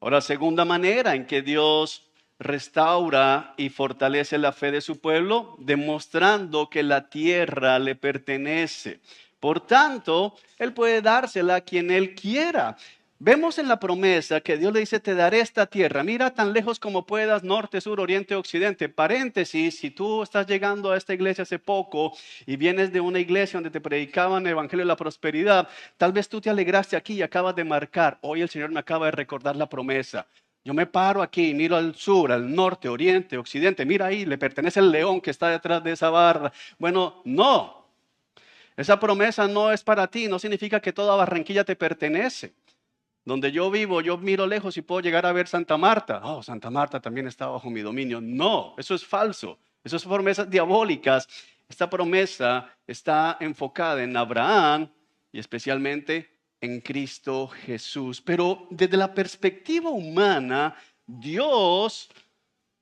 Ahora, segunda manera en que Dios restaura y fortalece la fe de su pueblo, demostrando que la tierra le pertenece. Por tanto, Él puede dársela a quien Él quiera. Vemos en la promesa que Dios le dice, te daré esta tierra. Mira tan lejos como puedas, norte, sur, oriente, occidente. Paréntesis, si tú estás llegando a esta iglesia hace poco y vienes de una iglesia donde te predicaban el evangelio de la prosperidad, tal vez tú te alegraste aquí y acabas de marcar. Hoy el Señor me acaba de recordar la promesa. Yo me paro aquí, miro al sur, al norte, oriente, occidente. Mira ahí, le pertenece el león que está detrás de esa barra. Bueno, no. Esa promesa no es para ti. No significa que toda Barranquilla te pertenece. Donde yo vivo, yo miro lejos y puedo llegar a ver Santa Marta. Oh, Santa Marta también está bajo mi dominio. No, eso es falso. Eso son promesas diabólicas. Esta promesa está enfocada en Abraham y especialmente en Cristo Jesús. Pero desde la perspectiva humana, Dios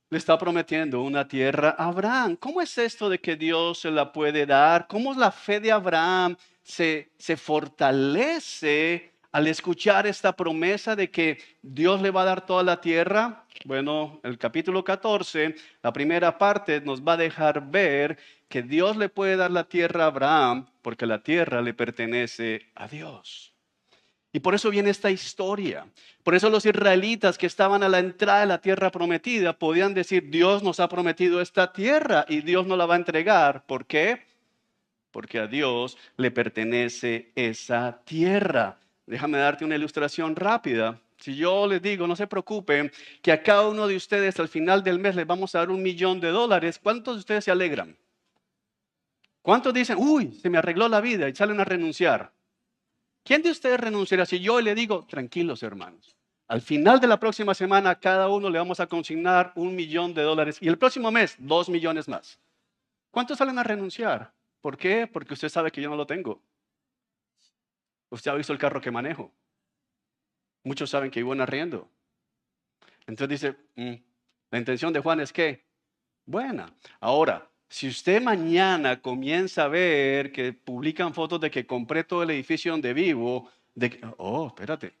le está prometiendo una tierra a Abraham. ¿Cómo es esto de que Dios se la puede dar? ¿Cómo la fe de Abraham se fortalece al escuchar esta promesa de que Dios le va a dar toda la tierra? Bueno, el capítulo 14, la primera parte nos va a dejar ver que Dios le puede dar la tierra a Abraham porque la tierra le pertenece a Dios. Y por eso viene esta historia. Por eso los israelitas que estaban a la entrada de la tierra prometida podían decir, Dios nos ha prometido esta tierra y Dios nos la va a entregar. ¿Por qué? Porque a Dios le pertenece esa tierra. Déjame darte una ilustración rápida. Si yo les digo, no se preocupen, que a cada uno de ustedes al final del mes les vamos a dar $1.000.000, ¿cuántos de ustedes se alegran? ¿Cuántos dicen, uy, se me arregló la vida y salen a renunciar? ¿Quién de ustedes renunciará si yo le digo, tranquilos hermanos, al final de la próxima semana a cada uno le vamos a consignar $1.000.000 y el próximo mes 2 millones más? ¿Cuántos salen a renunciar? ¿Por qué? Porque usted sabe que yo no lo tengo. Usted ha visto el carro que manejo. Muchos saben que vivo en arriendo. Entonces dice, la intención de Juan es que, buena. Ahora, si usted mañana comienza a ver que publican fotos de que compré todo el edificio donde vivo, espérate,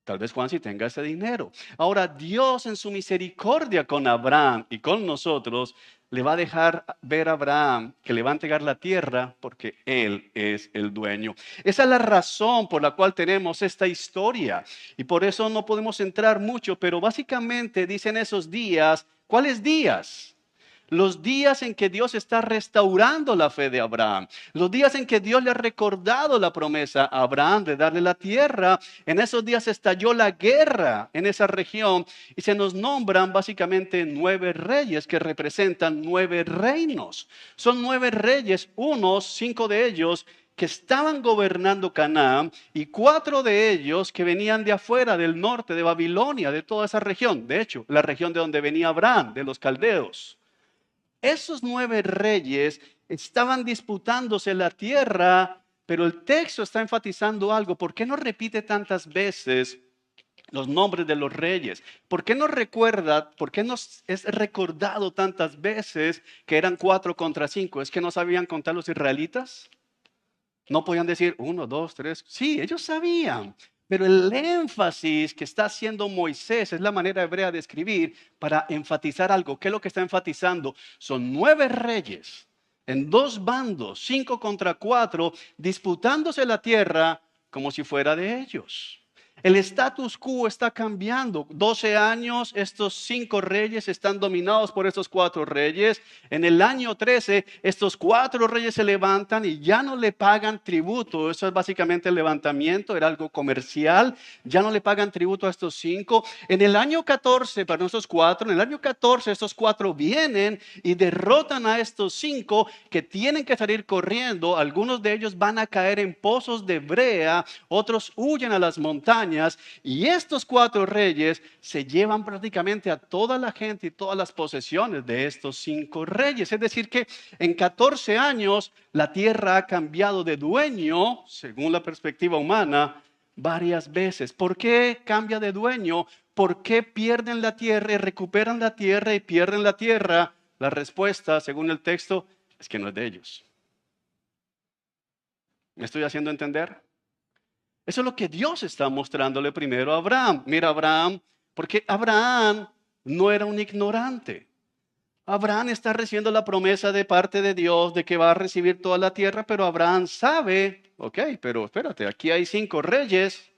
tal vez Juan sí tenga ese dinero. Ahora, Dios en su misericordia con Abraham y con nosotros, le va a dejar ver a Abraham que le va a entregar la tierra porque Él es el dueño. Esa es la razón por la cual tenemos esta historia. Y por eso no podemos entrar mucho, pero básicamente dicen esos días, ¿cuáles días? Los días en que Dios está restaurando la fe de Abraham. Los días en que Dios le ha recordado la promesa a Abraham de darle la tierra. En esos días estalló la guerra en esa región y se nos nombran básicamente 9 reyes que representan 9 reinos. Son 9 reyes, 5 de ellos que estaban gobernando Canaán y 4 de ellos que venían de afuera, del norte, de Babilonia, de toda esa región. De hecho, la región de donde venía Abraham, de los caldeos. Esos 9 reyes estaban disputándose la tierra, pero el texto está enfatizando algo. ¿Por qué no repite tantas veces los nombres de los reyes? ¿Por qué nos recuerda, por qué nos es recordado tantas veces que eran 4 contra 5? ¿Es que no sabían contar los israelitas? ¿No podían decir 1, 2, 3? Sí, ellos sabían. Pero el énfasis que está haciendo Moisés es la manera hebrea de escribir para enfatizar algo. ¿Qué es lo que está enfatizando? Son 9 reyes en 2 bandos, 5 contra 4, disputándose la tierra como si fuera de ellos. El status quo está cambiando. 12 años, estos 5 reyes están dominados por estos 4 reyes. En el año 13, estos 4 reyes se levantan y ya no le pagan tributo. Eso es básicamente el levantamiento, era algo comercial. Ya no le pagan tributo a estos 5. En el año 14, para estos 4, en el año 14, estos 4 vienen y derrotan a estos 5 que tienen que salir corriendo. Algunos de ellos van a caer en pozos de brea, otros huyen a las montañas. Y estos 4 reyes se llevan prácticamente a toda la gente y todas las posesiones de estos 5 reyes. Es decir que en 14 años la tierra ha cambiado de dueño, según la perspectiva humana, varias veces. ¿Por qué cambia de dueño? ¿Por qué pierden la tierra y recuperan la tierra y pierden la tierra? La respuesta, según el texto, es que no es de ellos. ¿Me estoy haciendo entender? Eso es lo que Dios está mostrándole primero a Abraham. Mira, Abraham, porque Abraham no era un ignorante. Abraham está recibiendo la promesa de parte de Dios de que va a recibir toda la tierra, pero Abraham sabe, ok, pero espérate, aquí hay 5 reyes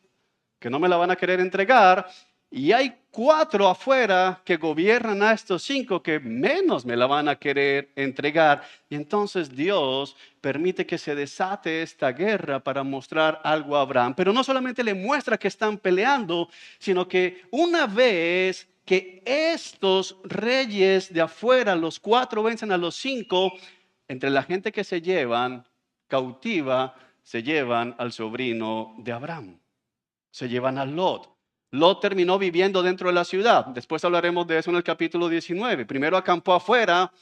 que no me la van a querer entregar y hay 4 afuera que gobiernan a estos 5 que menos me la van a querer entregar. Y entonces Dios permite que se desate esta guerra para mostrar algo a Abraham. Pero no solamente le muestra que están peleando, sino que una vez que estos reyes de afuera, los 4 vencen a los 5, entre la gente que se llevan cautiva, se llevan al sobrino de Abraham. Se llevan a Lot. Lot terminó viviendo dentro de la ciudad. Después hablaremos de eso en el capítulo 19. Primero acampó afuera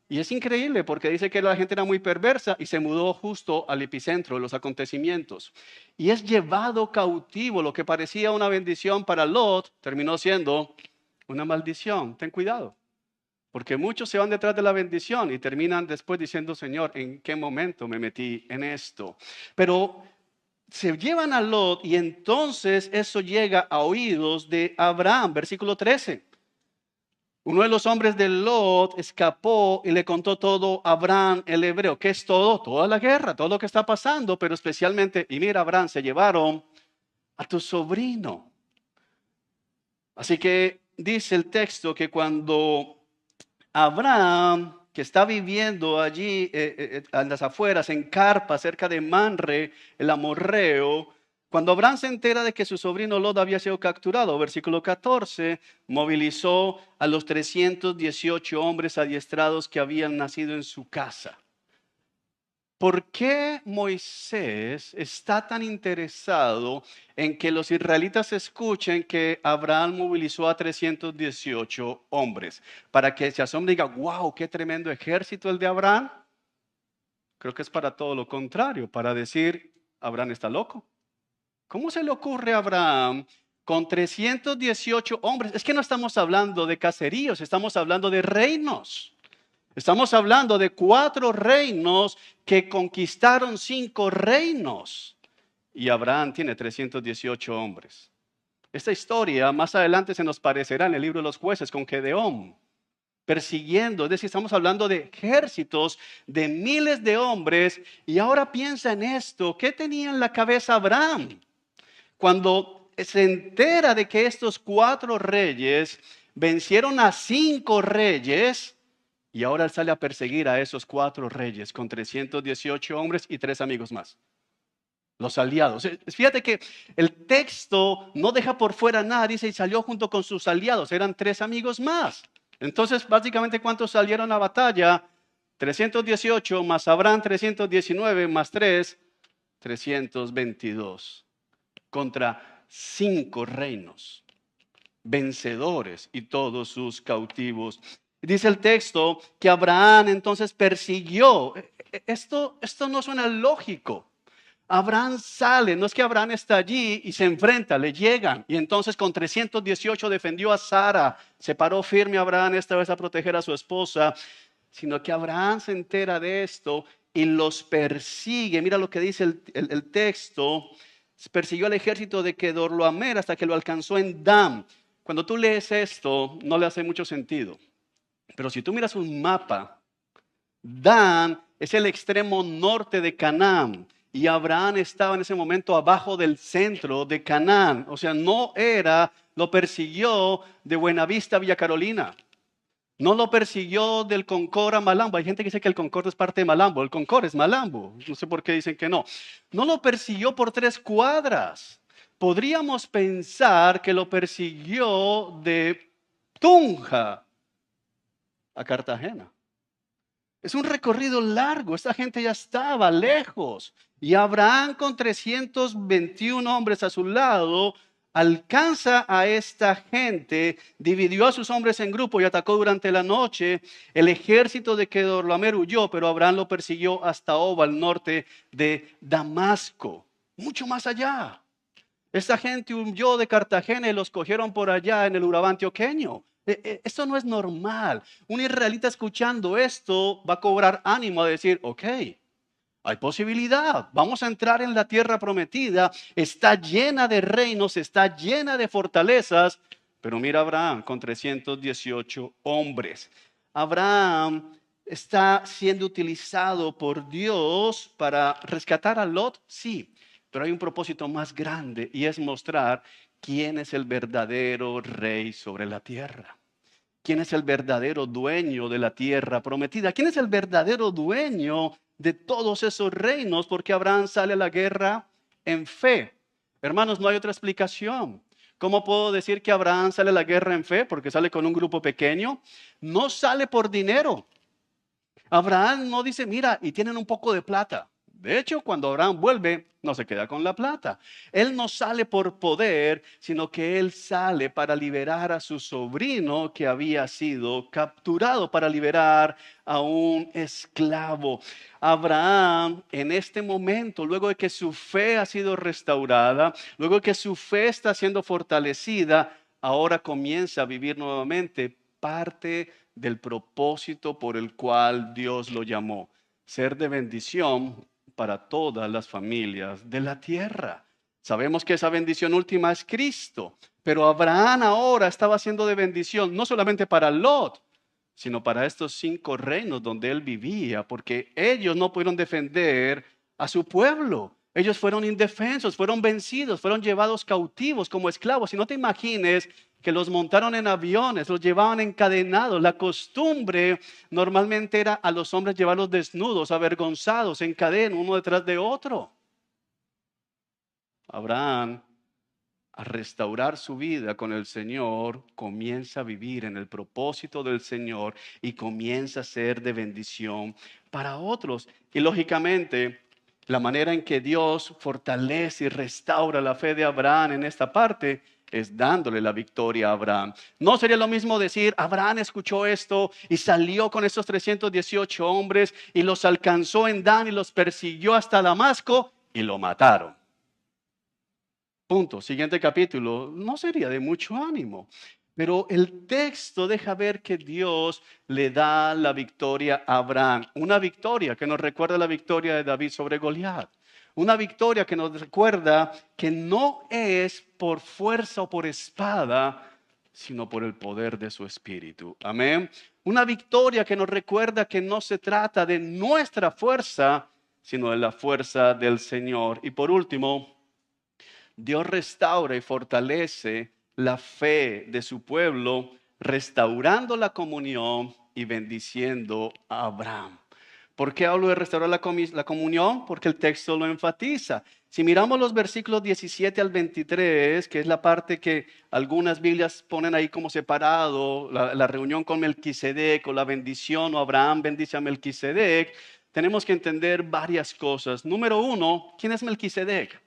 y es increíble porque dice que la gente era muy perversa y se mudó justo al epicentro de los acontecimientos. Y es llevado cautivo. Lo que parecía una bendición para Lot terminó siendo una maldición. Ten cuidado. Porque muchos se van detrás de la bendición y terminan después diciendo, Señor, ¿en qué momento me metí en esto? Pero se llevan a Lot y entonces eso llega a oídos de Abraham. Versículo 13. Uno de los hombres de Lot escapó y le contó todo a Abraham el hebreo. ¿Qué es todo? Toda la guerra, todo lo que está pasando, pero especialmente, y mira Abraham, se llevaron a tu sobrino. Así que dice el texto que cuando Abraham, que está viviendo allí en las afueras, en Carpa, cerca de Manre, el amorreo, cuando Abraham se entera de que su sobrino Lot había sido capturado, versículo 14, movilizó a los 318 hombres adiestrados que habían nacido en su casa. ¿Por qué Moisés está tan interesado en que los israelitas escuchen que Abraham movilizó a 318 hombres? Para que se asombre y diga, wow, qué tremendo ejército el de Abraham. Creo que es para todo lo contrario, para decir, Abraham está loco. ¿Cómo se le ocurre a Abraham con 318 hombres? Es que no estamos hablando de caseríos, estamos hablando de reinos. Estamos hablando de 4 reinos que conquistaron 5 reinos. Y Abraham tiene 318 hombres. Esta historia más adelante se nos parecerá en el libro de los jueces con Gedeón, persiguiendo. Es decir, estamos hablando de ejércitos de miles de hombres. Y ahora piensa en esto. ¿Qué tenía en la cabeza Abraham? Cuando se entera de que estos 4 reyes vencieron a 5 reyes, y ahora él sale a perseguir a esos 4 reyes con 318 hombres y 3 amigos más. Los aliados. Fíjate que el texto no deja por fuera nada. Dice, y salió junto con sus aliados. Eran 3 amigos más. Entonces, básicamente, ¿cuántos salieron a batalla? 318 más Abraham 319 más 3, 322. Contra 5 reinos. Vencedores y todos sus cautivos. Dice el texto que Abraham entonces persiguió. Esto no suena lógico. Abraham sale, no es que Abraham está allí y se enfrenta, le llegan. Y entonces con 318 defendió a Sara. Se paró firme Abraham esta vez a proteger a su esposa. Sino que Abraham se entera de esto y los persigue. Mira lo que dice el texto. Persiguió al ejército de Kedorlaomer hasta que lo alcanzó en Dan. Cuando tú lees esto, no le hace mucho sentido. Pero si tú miras un mapa, Dan es el extremo norte de Canaán. y Abraham estaba en ese momento abajo del centro de Canaán. O sea, lo persiguió de Buenavista a Villa Carolina. No lo persiguió del Concord a Malambo. Hay gente que dice que el Concord es parte de Malambo. El Concord es Malambo. No sé por qué dicen que no. No lo persiguió por 3 cuadras. Podríamos pensar que lo persiguió de Tunja a Cartagena. Es un recorrido largo. Esta gente ya estaba lejos. Y Abraham, con 321 hombres a su lado, alcanza a esta gente, dividió a sus hombres en grupo y atacó durante la noche. El ejército de Kedorlaomer huyó, pero Abraham lo persiguió hasta Oba, al norte de Damasco, mucho más allá. Esta gente huyó de Cartagena y los cogieron por allá en el Urabá antioqueño. Esto no es normal. Un israelita escuchando esto va a cobrar ánimo a decir, ok, hay posibilidad, vamos a entrar en la tierra prometida, está llena de reinos, está llena de fortalezas, pero mira a Abraham con 318 hombres. Abraham está siendo utilizado por Dios para rescatar a Lot, sí, pero hay un propósito más grande y es mostrar quién es el verdadero rey sobre la tierra. ¿Quién es el verdadero dueño de la tierra prometida? ¿Quién es el verdadero dueño de todos esos reinos? Porque Abraham sale a la guerra en fe. Hermanos, no hay otra explicación. ¿Cómo puedo decir que Abraham sale a la guerra en fe? Porque sale con un grupo pequeño. No sale por dinero. Abraham no dice, mira, y tienen un poco de plata. De hecho, cuando Abraham vuelve, no se queda con la plata. Él no sale por poder, sino que él sale para liberar a su sobrino que había sido capturado, para liberar a un esclavo. Abraham, en este momento, luego de que su fe ha sido restaurada, luego de que su fe está siendo fortalecida, ahora comienza a vivir nuevamente parte del propósito por el cual Dios lo llamó: ser de bendición para todas las familias de la tierra. Sabemos que esa bendición última es Cristo, pero Abraham ahora estaba siendo de bendición no solamente para Lot, sino para estos 5 reinos donde él vivía, porque ellos no pudieron defender a su pueblo. Ellos fueron indefensos, fueron vencidos, fueron llevados cautivos como esclavos. Y no te imagines que los montaron en aviones, los llevaban encadenados. La costumbre normalmente era a los hombres llevarlos desnudos, avergonzados, en cadena, uno detrás de otro. Abraham, a restaurar su vida con el Señor, comienza a vivir en el propósito del Señor y comienza a ser de bendición para otros. Y lógicamente, la manera en que Dios fortalece y restaura la fe de Abraham en esta parte es dándole la victoria a Abraham. No sería lo mismo decir, Abraham escuchó esto y salió con esos 318 hombres y los alcanzó en Dan y los persiguió hasta Damasco y lo mataron. Punto. Siguiente capítulo. No sería de mucho ánimo. Pero el texto deja ver que Dios le da la victoria a Abraham. Una victoria que nos recuerda la victoria de David sobre Goliat. Una victoria que nos recuerda que no es por fuerza o por espada, sino por el poder de su espíritu. Amén. Una victoria que nos recuerda que no se trata de nuestra fuerza, sino de la fuerza del Señor. Y por último, Dios restaura y fortalece la fe de su pueblo, restaurando la comunión y bendiciendo a Abraham. ¿Por qué hablo de restaurar la comunión? Porque el texto lo enfatiza. Si miramos los versículos 17 al 23, que es la parte que algunas Biblias ponen ahí como separado, la reunión con Melquisedec o la bendición, o Abraham bendice a Melquisedec, tenemos que entender varias cosas. Número 1, ¿quién es Melquisedec?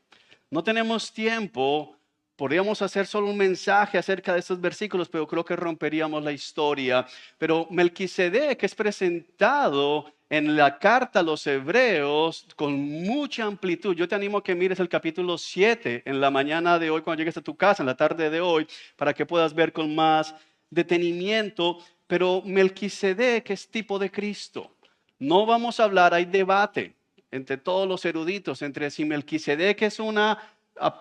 No tenemos tiempo, podríamos hacer solo un mensaje acerca de estos versículos, pero creo que romperíamos la historia. Pero Melquisedec es presentado en la carta a los hebreos con mucha amplitud. Yo te animo a que mires el capítulo 7 en la mañana de hoy, cuando llegues a tu casa, en la tarde de hoy, para que puedas ver con más detenimiento. Pero Melquisedec es tipo de Cristo. No vamos a hablar, hay debate entre todos los eruditos, entre si Melquisedec es una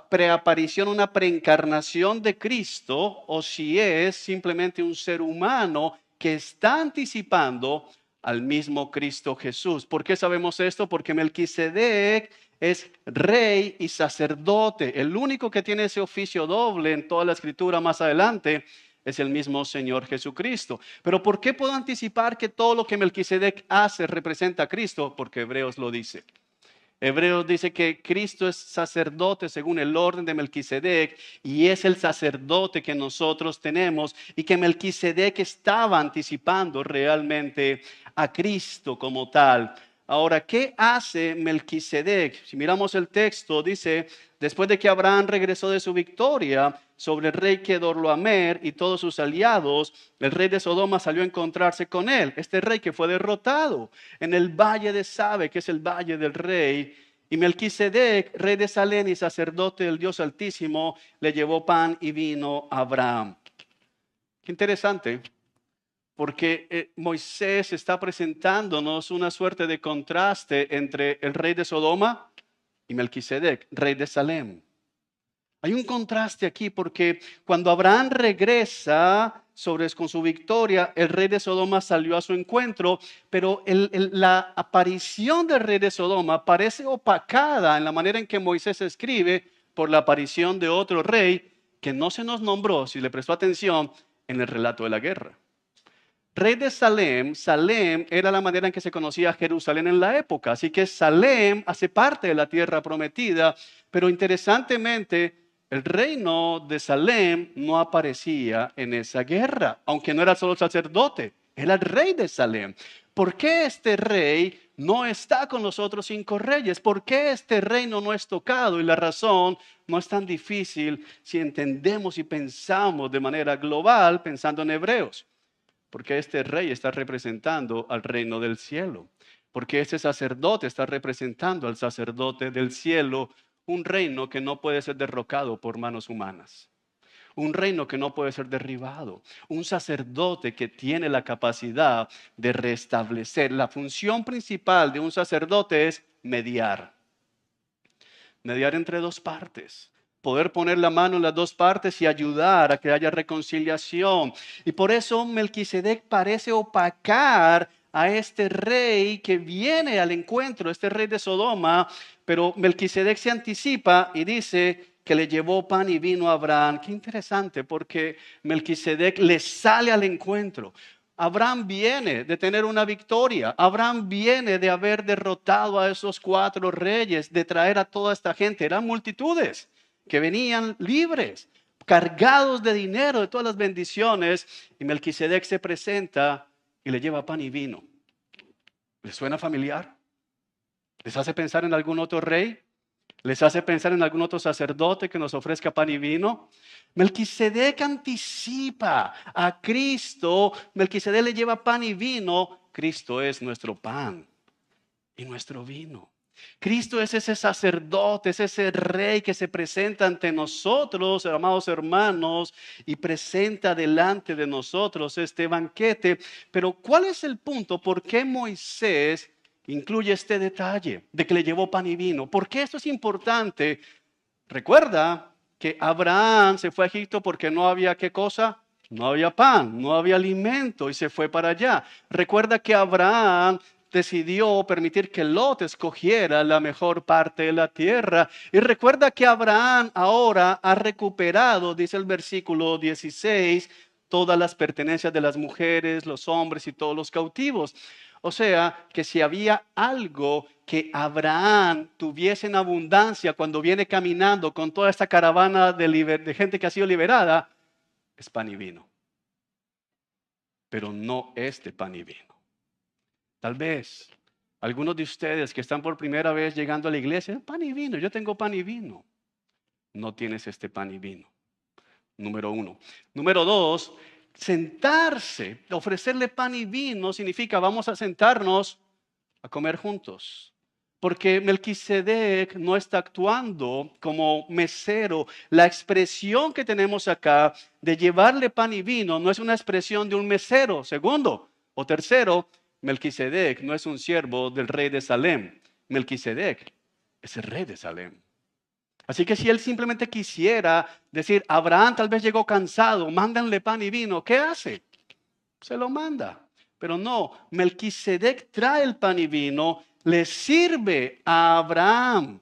preaparición, una preencarnación de Cristo, o si es simplemente un ser humano que está anticipando al mismo Cristo Jesús. ¿Por qué sabemos esto? Porque Melquisedec es rey y sacerdote. El único que tiene ese oficio doble en toda la Escritura más adelante es el mismo Señor Jesucristo. Pero ¿por qué puedo anticipar que todo lo que Melquisedec hace representa a Cristo? Porque Hebreos lo dice. Hebreos dice que Cristo es sacerdote según el orden de Melquisedec y es el sacerdote que nosotros tenemos y que Melquisedec estaba anticipando realmente a Cristo como tal. Ahora, ¿qué hace Melquisedec? Si miramos el texto, dice, después de que Abraham regresó de su victoria sobre el rey Kedorlaomer y todos sus aliados, el rey de Sodoma salió a encontrarse con él, este rey que fue derrotado en el valle de Sabe, que es el valle del rey. Y Melquisedec, rey de Salem y sacerdote del Dios Altísimo, le llevó pan y vino a Abraham. Qué interesante. Porque Moisés está presentándonos una suerte de contraste entre el rey de Sodoma y Melquisedec, rey de Salem. Hay un contraste aquí porque cuando Abraham regresa con su victoria, el rey de Sodoma salió a su encuentro, pero la aparición del rey de Sodoma parece opacada en la manera en que Moisés escribe por la aparición de otro rey que no se nos nombró, si le prestó atención, en el relato de la guerra. Rey de Salem, Salem era la manera en que se conocía Jerusalén en la época, así que Salem hace parte de la tierra prometida, pero interesantemente el reino de Salem no aparecía en esa guerra, aunque no era solo sacerdote, era el rey de Salem. ¿Por qué este rey no está con los otros 5 reyes? ¿Por qué este reino no es tocado? Y la razón no es tan difícil si entendemos y pensamos de manera global, pensando en Hebreos. Porque este rey está representando al reino del cielo. Porque este sacerdote está representando al sacerdote del cielo. Un reino que no puede ser derrocado por manos humanas. Un reino que no puede ser derribado. Un sacerdote que tiene la capacidad de restablecer. La función principal de un sacerdote es mediar. Mediar entre 2 partes. Poder poner la mano en las 2 partes y ayudar a que haya reconciliación. Y por eso Melquisedec parece opacar a este rey que viene al encuentro, este rey de Sodoma, pero Melquisedec se anticipa y dice que le llevó pan y vino a Abraham. Qué interesante, porque Melquisedec le sale al encuentro. Abraham viene de tener una victoria. Abraham viene de haber derrotado a esos 4 reyes, de traer a toda esta gente. Eran multitudes que venían libres, cargados de dinero, de todas las bendiciones, y Melquisedec se presenta y le lleva pan y vino. ¿Les suena familiar? ¿Les hace pensar en algún otro rey? ¿Les hace pensar en algún otro sacerdote que nos ofrezca pan y vino? Melquisedec anticipa a Cristo. Melquisedec le lleva pan y vino. Cristo es nuestro pan y nuestro vino. Cristo es ese sacerdote, es ese rey que se presenta ante nosotros, amados hermanos, y presenta delante de nosotros este banquete. Pero ¿cuál es el punto? ¿Por qué Moisés incluye este detalle de que le llevó pan y vino? ¿Por qué esto es importante? Recuerda que Abraham se fue a Egipto porque no había ¿qué cosa? No había pan, no había alimento y se fue para allá. Recuerda que Abraham decidió permitir que Lot escogiera la mejor parte de la tierra. Y recuerda que Abraham ahora ha recuperado, dice el versículo 16, todas las pertenencias de las mujeres, los hombres y todos los cautivos. O sea, que si había algo que Abraham tuviese en abundancia cuando viene caminando con toda esta caravana de gente que ha sido liberada, es pan y vino. Pero no este pan y vino. Tal vez algunos de ustedes que están por primera vez llegando a la iglesia, pan y vino, yo tengo pan y vino. No tienes este pan y vino. Número 1. Número 2, sentarse, ofrecerle pan y vino significa vamos a sentarnos a comer juntos. Porque Melquisedec no está actuando como mesero. La expresión que tenemos acá de llevarle pan y vino no es una expresión de un mesero. Segundo o tercero, Melquisedec no es un siervo del rey de Salem. Melquisedec es el rey de Salem. Así que si él simplemente quisiera decir, Abraham tal vez llegó cansado, mándanle pan y vino, ¿qué hace? Se lo manda. Pero no, Melquisedec trae el pan y vino, le sirve a Abraham.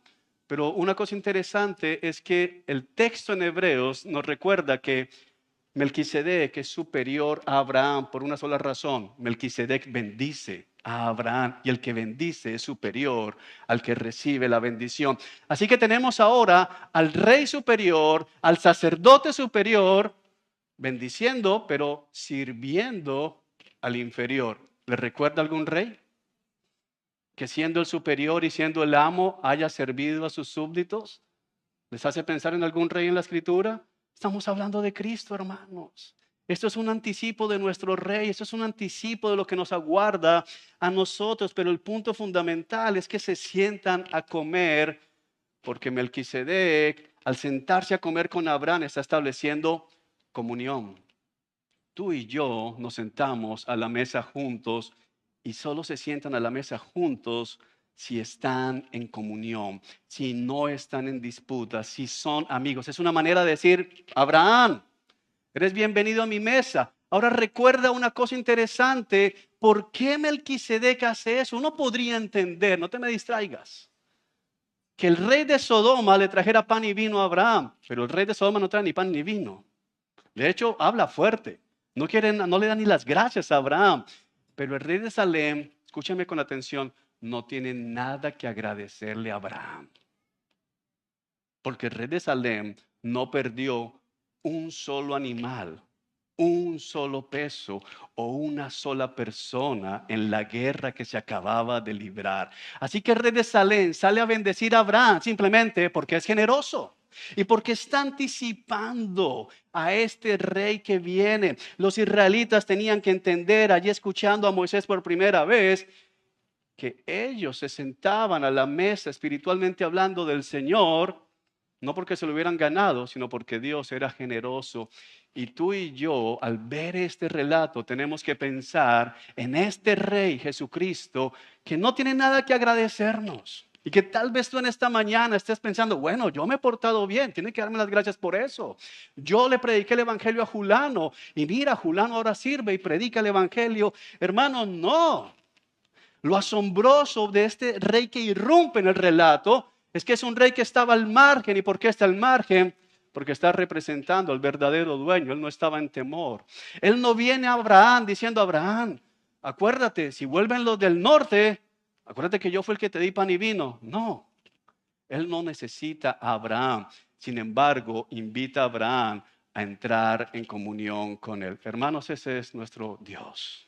Pero una cosa interesante es que el texto en Hebreos nos recuerda que Melquisedec es superior a Abraham por una sola razón. Melquisedec bendice a Abraham y el que bendice es superior al que recibe la bendición. Así que tenemos ahora al rey superior, al sacerdote superior, bendiciendo, pero sirviendo al inferior. ¿Le recuerda algún rey que siendo el superior y siendo el amo haya servido a sus súbditos? ¿Les hace pensar en algún rey en la Escritura? Estamos hablando de Cristo, hermanos. Esto es un anticipo de nuestro rey, esto es un anticipo de lo que nos aguarda a nosotros, pero el punto fundamental es que se sientan a comer, porque Melquisedec, al sentarse a comer con Abraham, está estableciendo comunión. Tú y yo nos sentamos a la mesa juntos y solo se sientan a la mesa juntos si están en comunión, si no están en disputa, si son amigos. Es una manera de decir, Abraham, eres bienvenido a mi mesa. Ahora recuerda una cosa interesante. ¿Por qué Melquisedec hace eso? Uno podría entender, no te me distraigas, que el rey de Sodoma le trajera pan y vino a Abraham, pero el rey de Sodoma no trae ni pan ni vino. De hecho, habla fuerte. No le da ni las gracias a Abraham. Pero el rey de Salem, escúchame con atención, no tiene nada que agradecerle a Abraham. Porque el rey de Salem no perdió un solo animal, un solo peso o una sola persona en la guerra que se acababa de librar. Así que el rey de Salem sale a bendecir a Abraham simplemente porque es generoso. Y porque está anticipando a este rey que viene. Los israelitas tenían que entender, allí escuchando a Moisés por primera vez, que ellos se sentaban a la mesa espiritualmente hablando del Señor, no porque se lo hubieran ganado, sino porque Dios era generoso. Y tú y yo, al ver este relato, tenemos que pensar en este Rey Jesucristo que no tiene nada que agradecernos. Y que tal vez tú en esta mañana estés pensando, bueno, yo me he portado bien, tiene que darme las gracias por eso. Yo le prediqué el evangelio a Julano y mira, Julano ahora sirve y predica el evangelio. Hermano, no. Lo asombroso de este rey que irrumpe en el relato es que es un rey que estaba al margen. ¿Y por qué está al margen? Porque está representando al verdadero dueño. Él no estaba en temor. Él no viene a Abraham diciendo, Abraham, acuérdate, si vuelven los del norte, acuérdate que yo fui el que te di pan y vino. No, él no necesita a Abraham. Sin embargo, invita a Abraham a entrar en comunión con él. Hermanos, ese es nuestro Dios.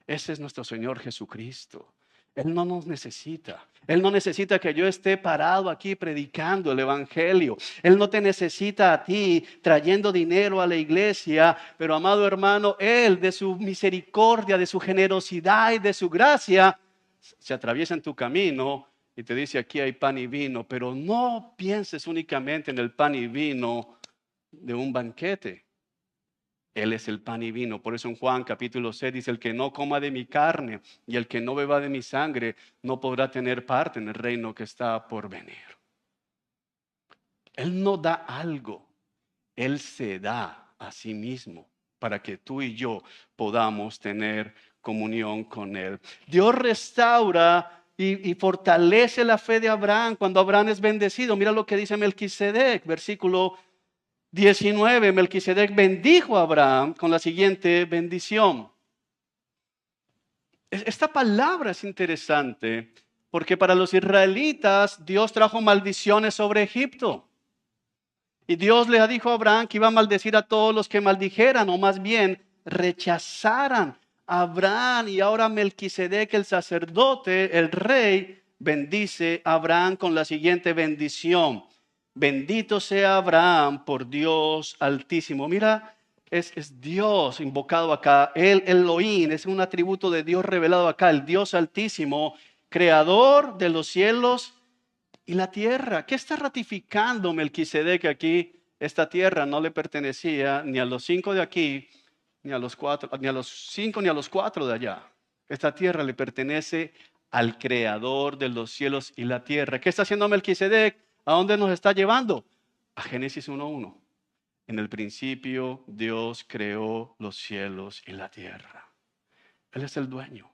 Ese es nuestro Señor Jesucristo. Él no nos necesita. Él no necesita que yo esté parado aquí predicando el evangelio. Él no te necesita a ti trayendo dinero a la iglesia. Pero amado hermano, Él de su misericordia, de su generosidad y de su gracia, se atraviesa en tu camino y te dice, aquí hay pan y vino. Pero no pienses únicamente en el pan y vino de un banquete. Él es el pan y vino. Por eso en Juan capítulo 6 dice, el que no coma de mi carne y el que no beba de mi sangre no podrá tener parte en el reino que está por venir. Él no da algo, Él se da a sí mismo para que tú y yo podamos tener comunión con Él. Dios restaura y fortalece la fe de Abraham cuando Abraham es bendecido. Mira lo que dice Melquisedec, versículo 19, Melquisedec bendijo a Abraham con la siguiente bendición. Esta palabra es interesante porque para los israelitas Dios trajo maldiciones sobre Egipto. Y Dios le dijo a Abraham que iba a maldecir a todos los que maldijeran o más bien rechazaran a Abraham. Y ahora Melquisedec, el sacerdote, el rey, bendice a Abraham con la siguiente bendición. Bendito sea Abraham por Dios Altísimo. Mira, es Dios invocado acá. El Elohim es un atributo de Dios revelado acá. El Dios Altísimo, creador de los cielos y la tierra. ¿Qué está ratificando Melquisedec aquí? Esta tierra no le pertenecía ni a los 5 de aquí, ni a los 4, ni a los 5 ni a los 4 de allá. Esta tierra le pertenece al creador de los cielos y la tierra. ¿Qué está haciendo Melquisedec? ¿A dónde nos está llevando? A Génesis 1:1. En el principio Dios creó los cielos y la tierra. Él es el dueño.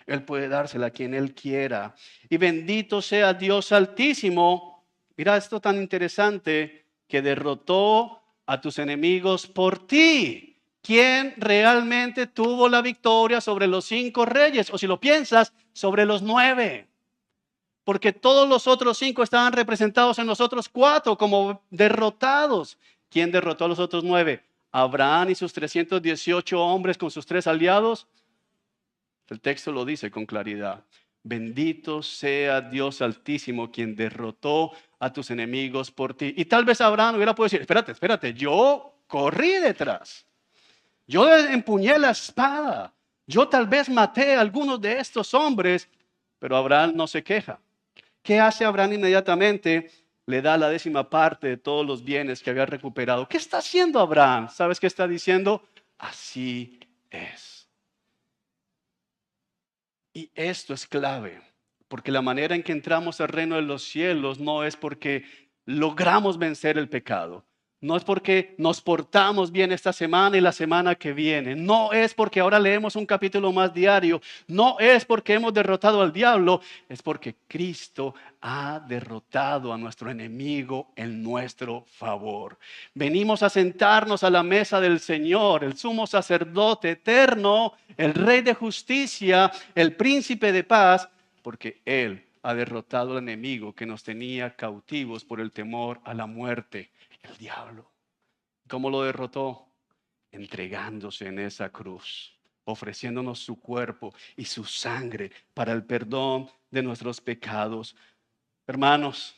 Él puede dársela a quien Él quiera. Y bendito sea Dios Altísimo. Mira esto tan interesante, que derrotó a tus enemigos por ti. ¿Quién realmente tuvo la victoria sobre los 5 reyes? O si lo piensas, sobre los 9. Porque todos los otros 5 estaban representados en los otros 4 como derrotados. ¿Quién derrotó a los otros 9? Abraham y sus 318 hombres con sus 3 aliados. El texto lo dice con claridad. Bendito sea Dios Altísimo, quien derrotó a tus enemigos por ti. Y tal vez Abraham hubiera podido decir, espérate, yo corrí detrás. Yo empuñé la espada. Yo tal vez maté a algunos de estos hombres, pero Abraham no se queja. ¿Qué hace Abraham inmediatamente? Le da la 10ª parte de todos los bienes que había recuperado. ¿Qué está haciendo Abraham? ¿Sabes qué está diciendo? Así es. Y esto es clave, porque la manera en que entramos al reino de los cielos no es porque logramos vencer el pecado. No es porque nos portamos bien esta semana y la semana que viene. No es porque ahora leemos un capítulo más diario. No es porque hemos derrotado al diablo. Es porque Cristo ha derrotado a nuestro enemigo en nuestro favor. Venimos a sentarnos a la mesa del Señor, el sumo sacerdote eterno, el Rey de justicia, el príncipe de paz, porque Él ha derrotado al enemigo que nos tenía cautivos por el temor a la muerte. El diablo. ¿Cómo lo derrotó? Entregándose en esa cruz, ofreciéndonos su cuerpo y su sangre para el perdón de nuestros pecados. Hermanos,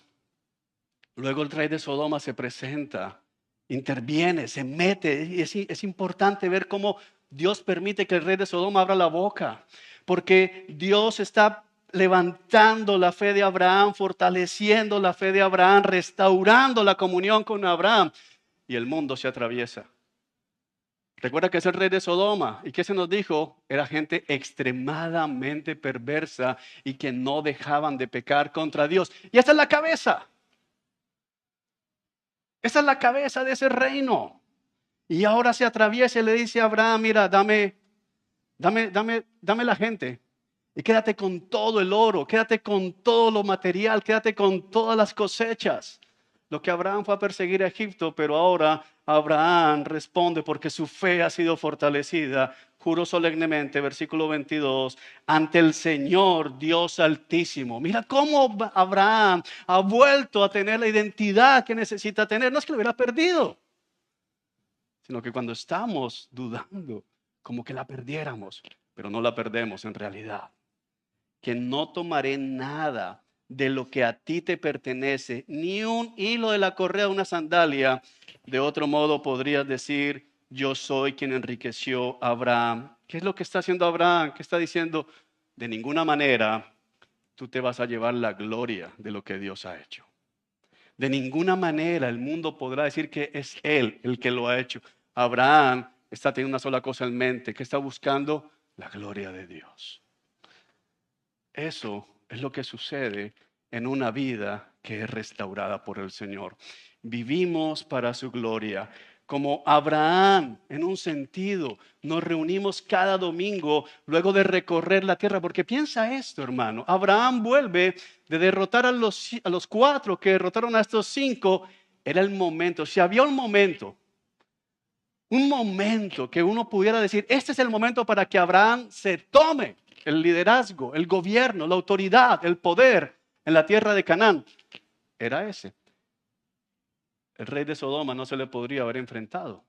luego el rey de Sodoma se presenta, interviene, se mete. Y es importante ver cómo Dios permite que el rey de Sodoma abra la boca, porque Dios está levantando la fe de Abraham, fortaleciendo la fe de Abraham, restaurando la comunión con Abraham. Y el mundo se atraviesa. Recuerda que es el rey de Sodoma. ¿Y qué se nos dijo? Era gente extremadamente perversa y que no dejaban de pecar contra Dios. Y esta es la cabeza. Esta es la cabeza de ese reino. Y ahora se atraviesa y le dice a Abraham, mira, dame la gente. Y quédate con todo el oro, quédate con todo lo material, quédate con todas las cosechas. Lo que Abraham fue a perseguir a Egipto, pero ahora Abraham responde porque su fe ha sido fortalecida. Juro solemnemente, versículo 22, ante el Señor Dios Altísimo. Mira cómo Abraham ha vuelto a tener la identidad que necesita tener. No es que lo hubiera perdido, sino que cuando estamos dudando, como que la perdiéramos, pero no la perdemos en realidad. Que no tomaré nada de lo que a ti te pertenece, ni un hilo de la correa de una sandalia. De otro modo podrías decir, yo soy quien enriqueció a Abraham. ¿Qué es lo que está haciendo Abraham? ¿Qué está diciendo? De ninguna manera tú te vas a llevar la gloria de lo que Dios ha hecho. De ninguna manera el mundo podrá decir que es Él el que lo ha hecho. Abraham está teniendo una sola cosa en mente, que está buscando la gloria de Dios. Eso es lo que sucede en una vida que es restaurada por el Señor. Vivimos para su gloria. Como Abraham, en un sentido, nos reunimos cada domingo luego de recorrer la tierra. Porque piensa esto, hermano. Abraham vuelve de derrotar a los 4 que derrotaron a estos 5. Era el momento, si había un momento que uno pudiera decir, este es el momento para que Abraham se tome el liderazgo, el gobierno, la autoridad, el poder en la tierra de Canaán, era ese. El rey de Sodoma no se le podría haber enfrentado.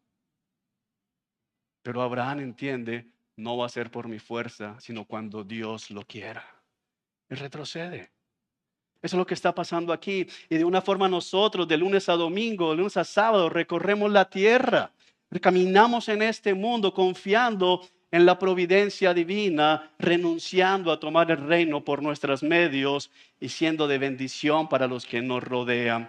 Pero Abraham entiende, no va a ser por mi fuerza, sino cuando Dios lo quiera. Y retrocede. Eso es lo que está pasando aquí. Y de una forma nosotros, de lunes a domingo, de lunes a sábado, recorremos la tierra. Caminamos en este mundo confiando en la providencia divina, renunciando a tomar el reino por nuestros medios y siendo de bendición para los que nos rodean.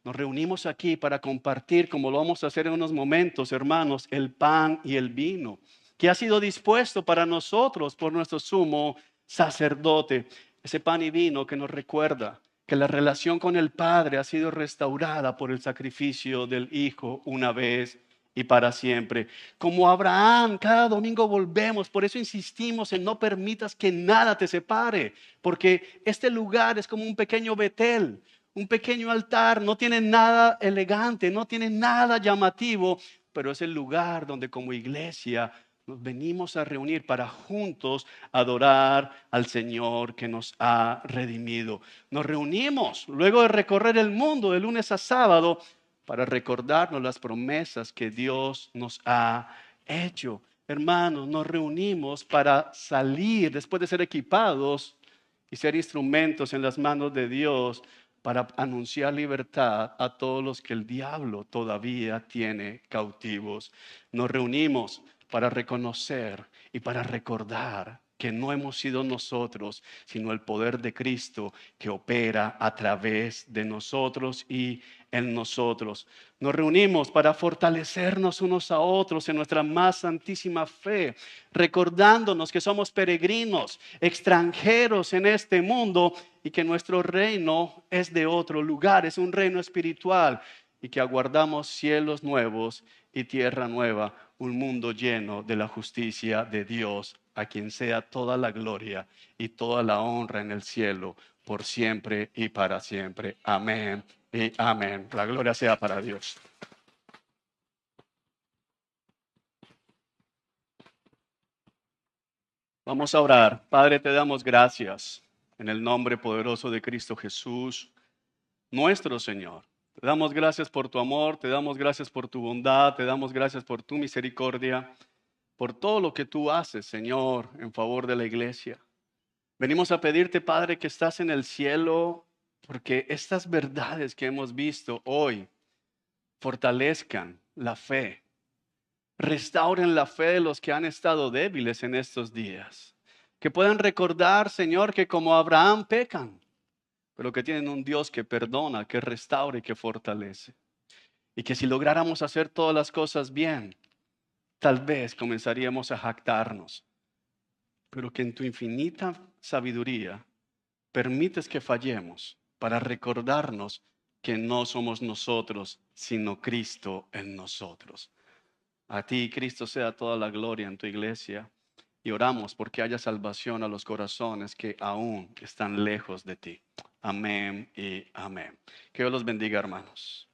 Nos reunimos aquí para compartir, como lo vamos a hacer en unos momentos, hermanos, el pan y el vino, que ha sido dispuesto para nosotros por nuestro sumo sacerdote. Ese pan y vino que nos recuerda que la relación con el Padre ha sido restaurada por el sacrificio del Hijo una vez y para siempre. Como Abraham, cada domingo volvemos, por eso insistimos en no permitas que nada te separe, porque este lugar es como un pequeño Betel, un pequeño altar, no tiene nada elegante, no tiene nada llamativo, pero es el lugar donde como iglesia nos venimos a reunir para juntos adorar al Señor que nos ha redimido. Nos reunimos luego de recorrer el mundo de lunes a sábado para recordarnos las promesas que Dios nos ha hecho. Hermanos, nos reunimos para salir después de ser equipados y ser instrumentos en las manos de Dios para anunciar libertad a todos los que el diablo todavía tiene cautivos. Nos reunimos para reconocer y para recordar que no hemos sido nosotros, sino el poder de Cristo que opera a través de nosotros y en nosotros. Nos reunimos para fortalecernos unos a otros en nuestra más santísima fe, recordándonos que somos peregrinos, extranjeros en este mundo y que nuestro reino es de otro lugar, es un reino espiritual y que aguardamos cielos nuevos y tierra nueva, un mundo lleno de la justicia de Dios, a quien sea toda la gloria y toda la honra en el cielo, por siempre y para siempre. Amén y amén. La gloria sea para Dios. Vamos a orar. Padre, te damos gracias en el nombre poderoso de Cristo Jesús, nuestro Señor. Te damos gracias por tu amor, te damos gracias por tu bondad, te damos gracias por tu misericordia, por todo lo que tú haces, Señor, en favor de la iglesia. Venimos a pedirte, Padre, que estás en el cielo, porque estas verdades que hemos visto hoy fortalezcan la fe, restauren la fe de los que han estado débiles en estos días. Que puedan recordar, Señor, que como Abraham pecan, pero que tienen un Dios que perdona, que restaura y que fortalece. Y que si lográramos hacer todas las cosas bien, tal vez comenzaríamos a jactarnos, pero que en tu infinita sabiduría permites que fallemos para recordarnos que no somos nosotros, sino Cristo en nosotros. A ti, Cristo, sea toda la gloria en tu iglesia y oramos porque haya salvación a los corazones que aún están lejos de ti. Amén y amén. Que Dios los bendiga, hermanos.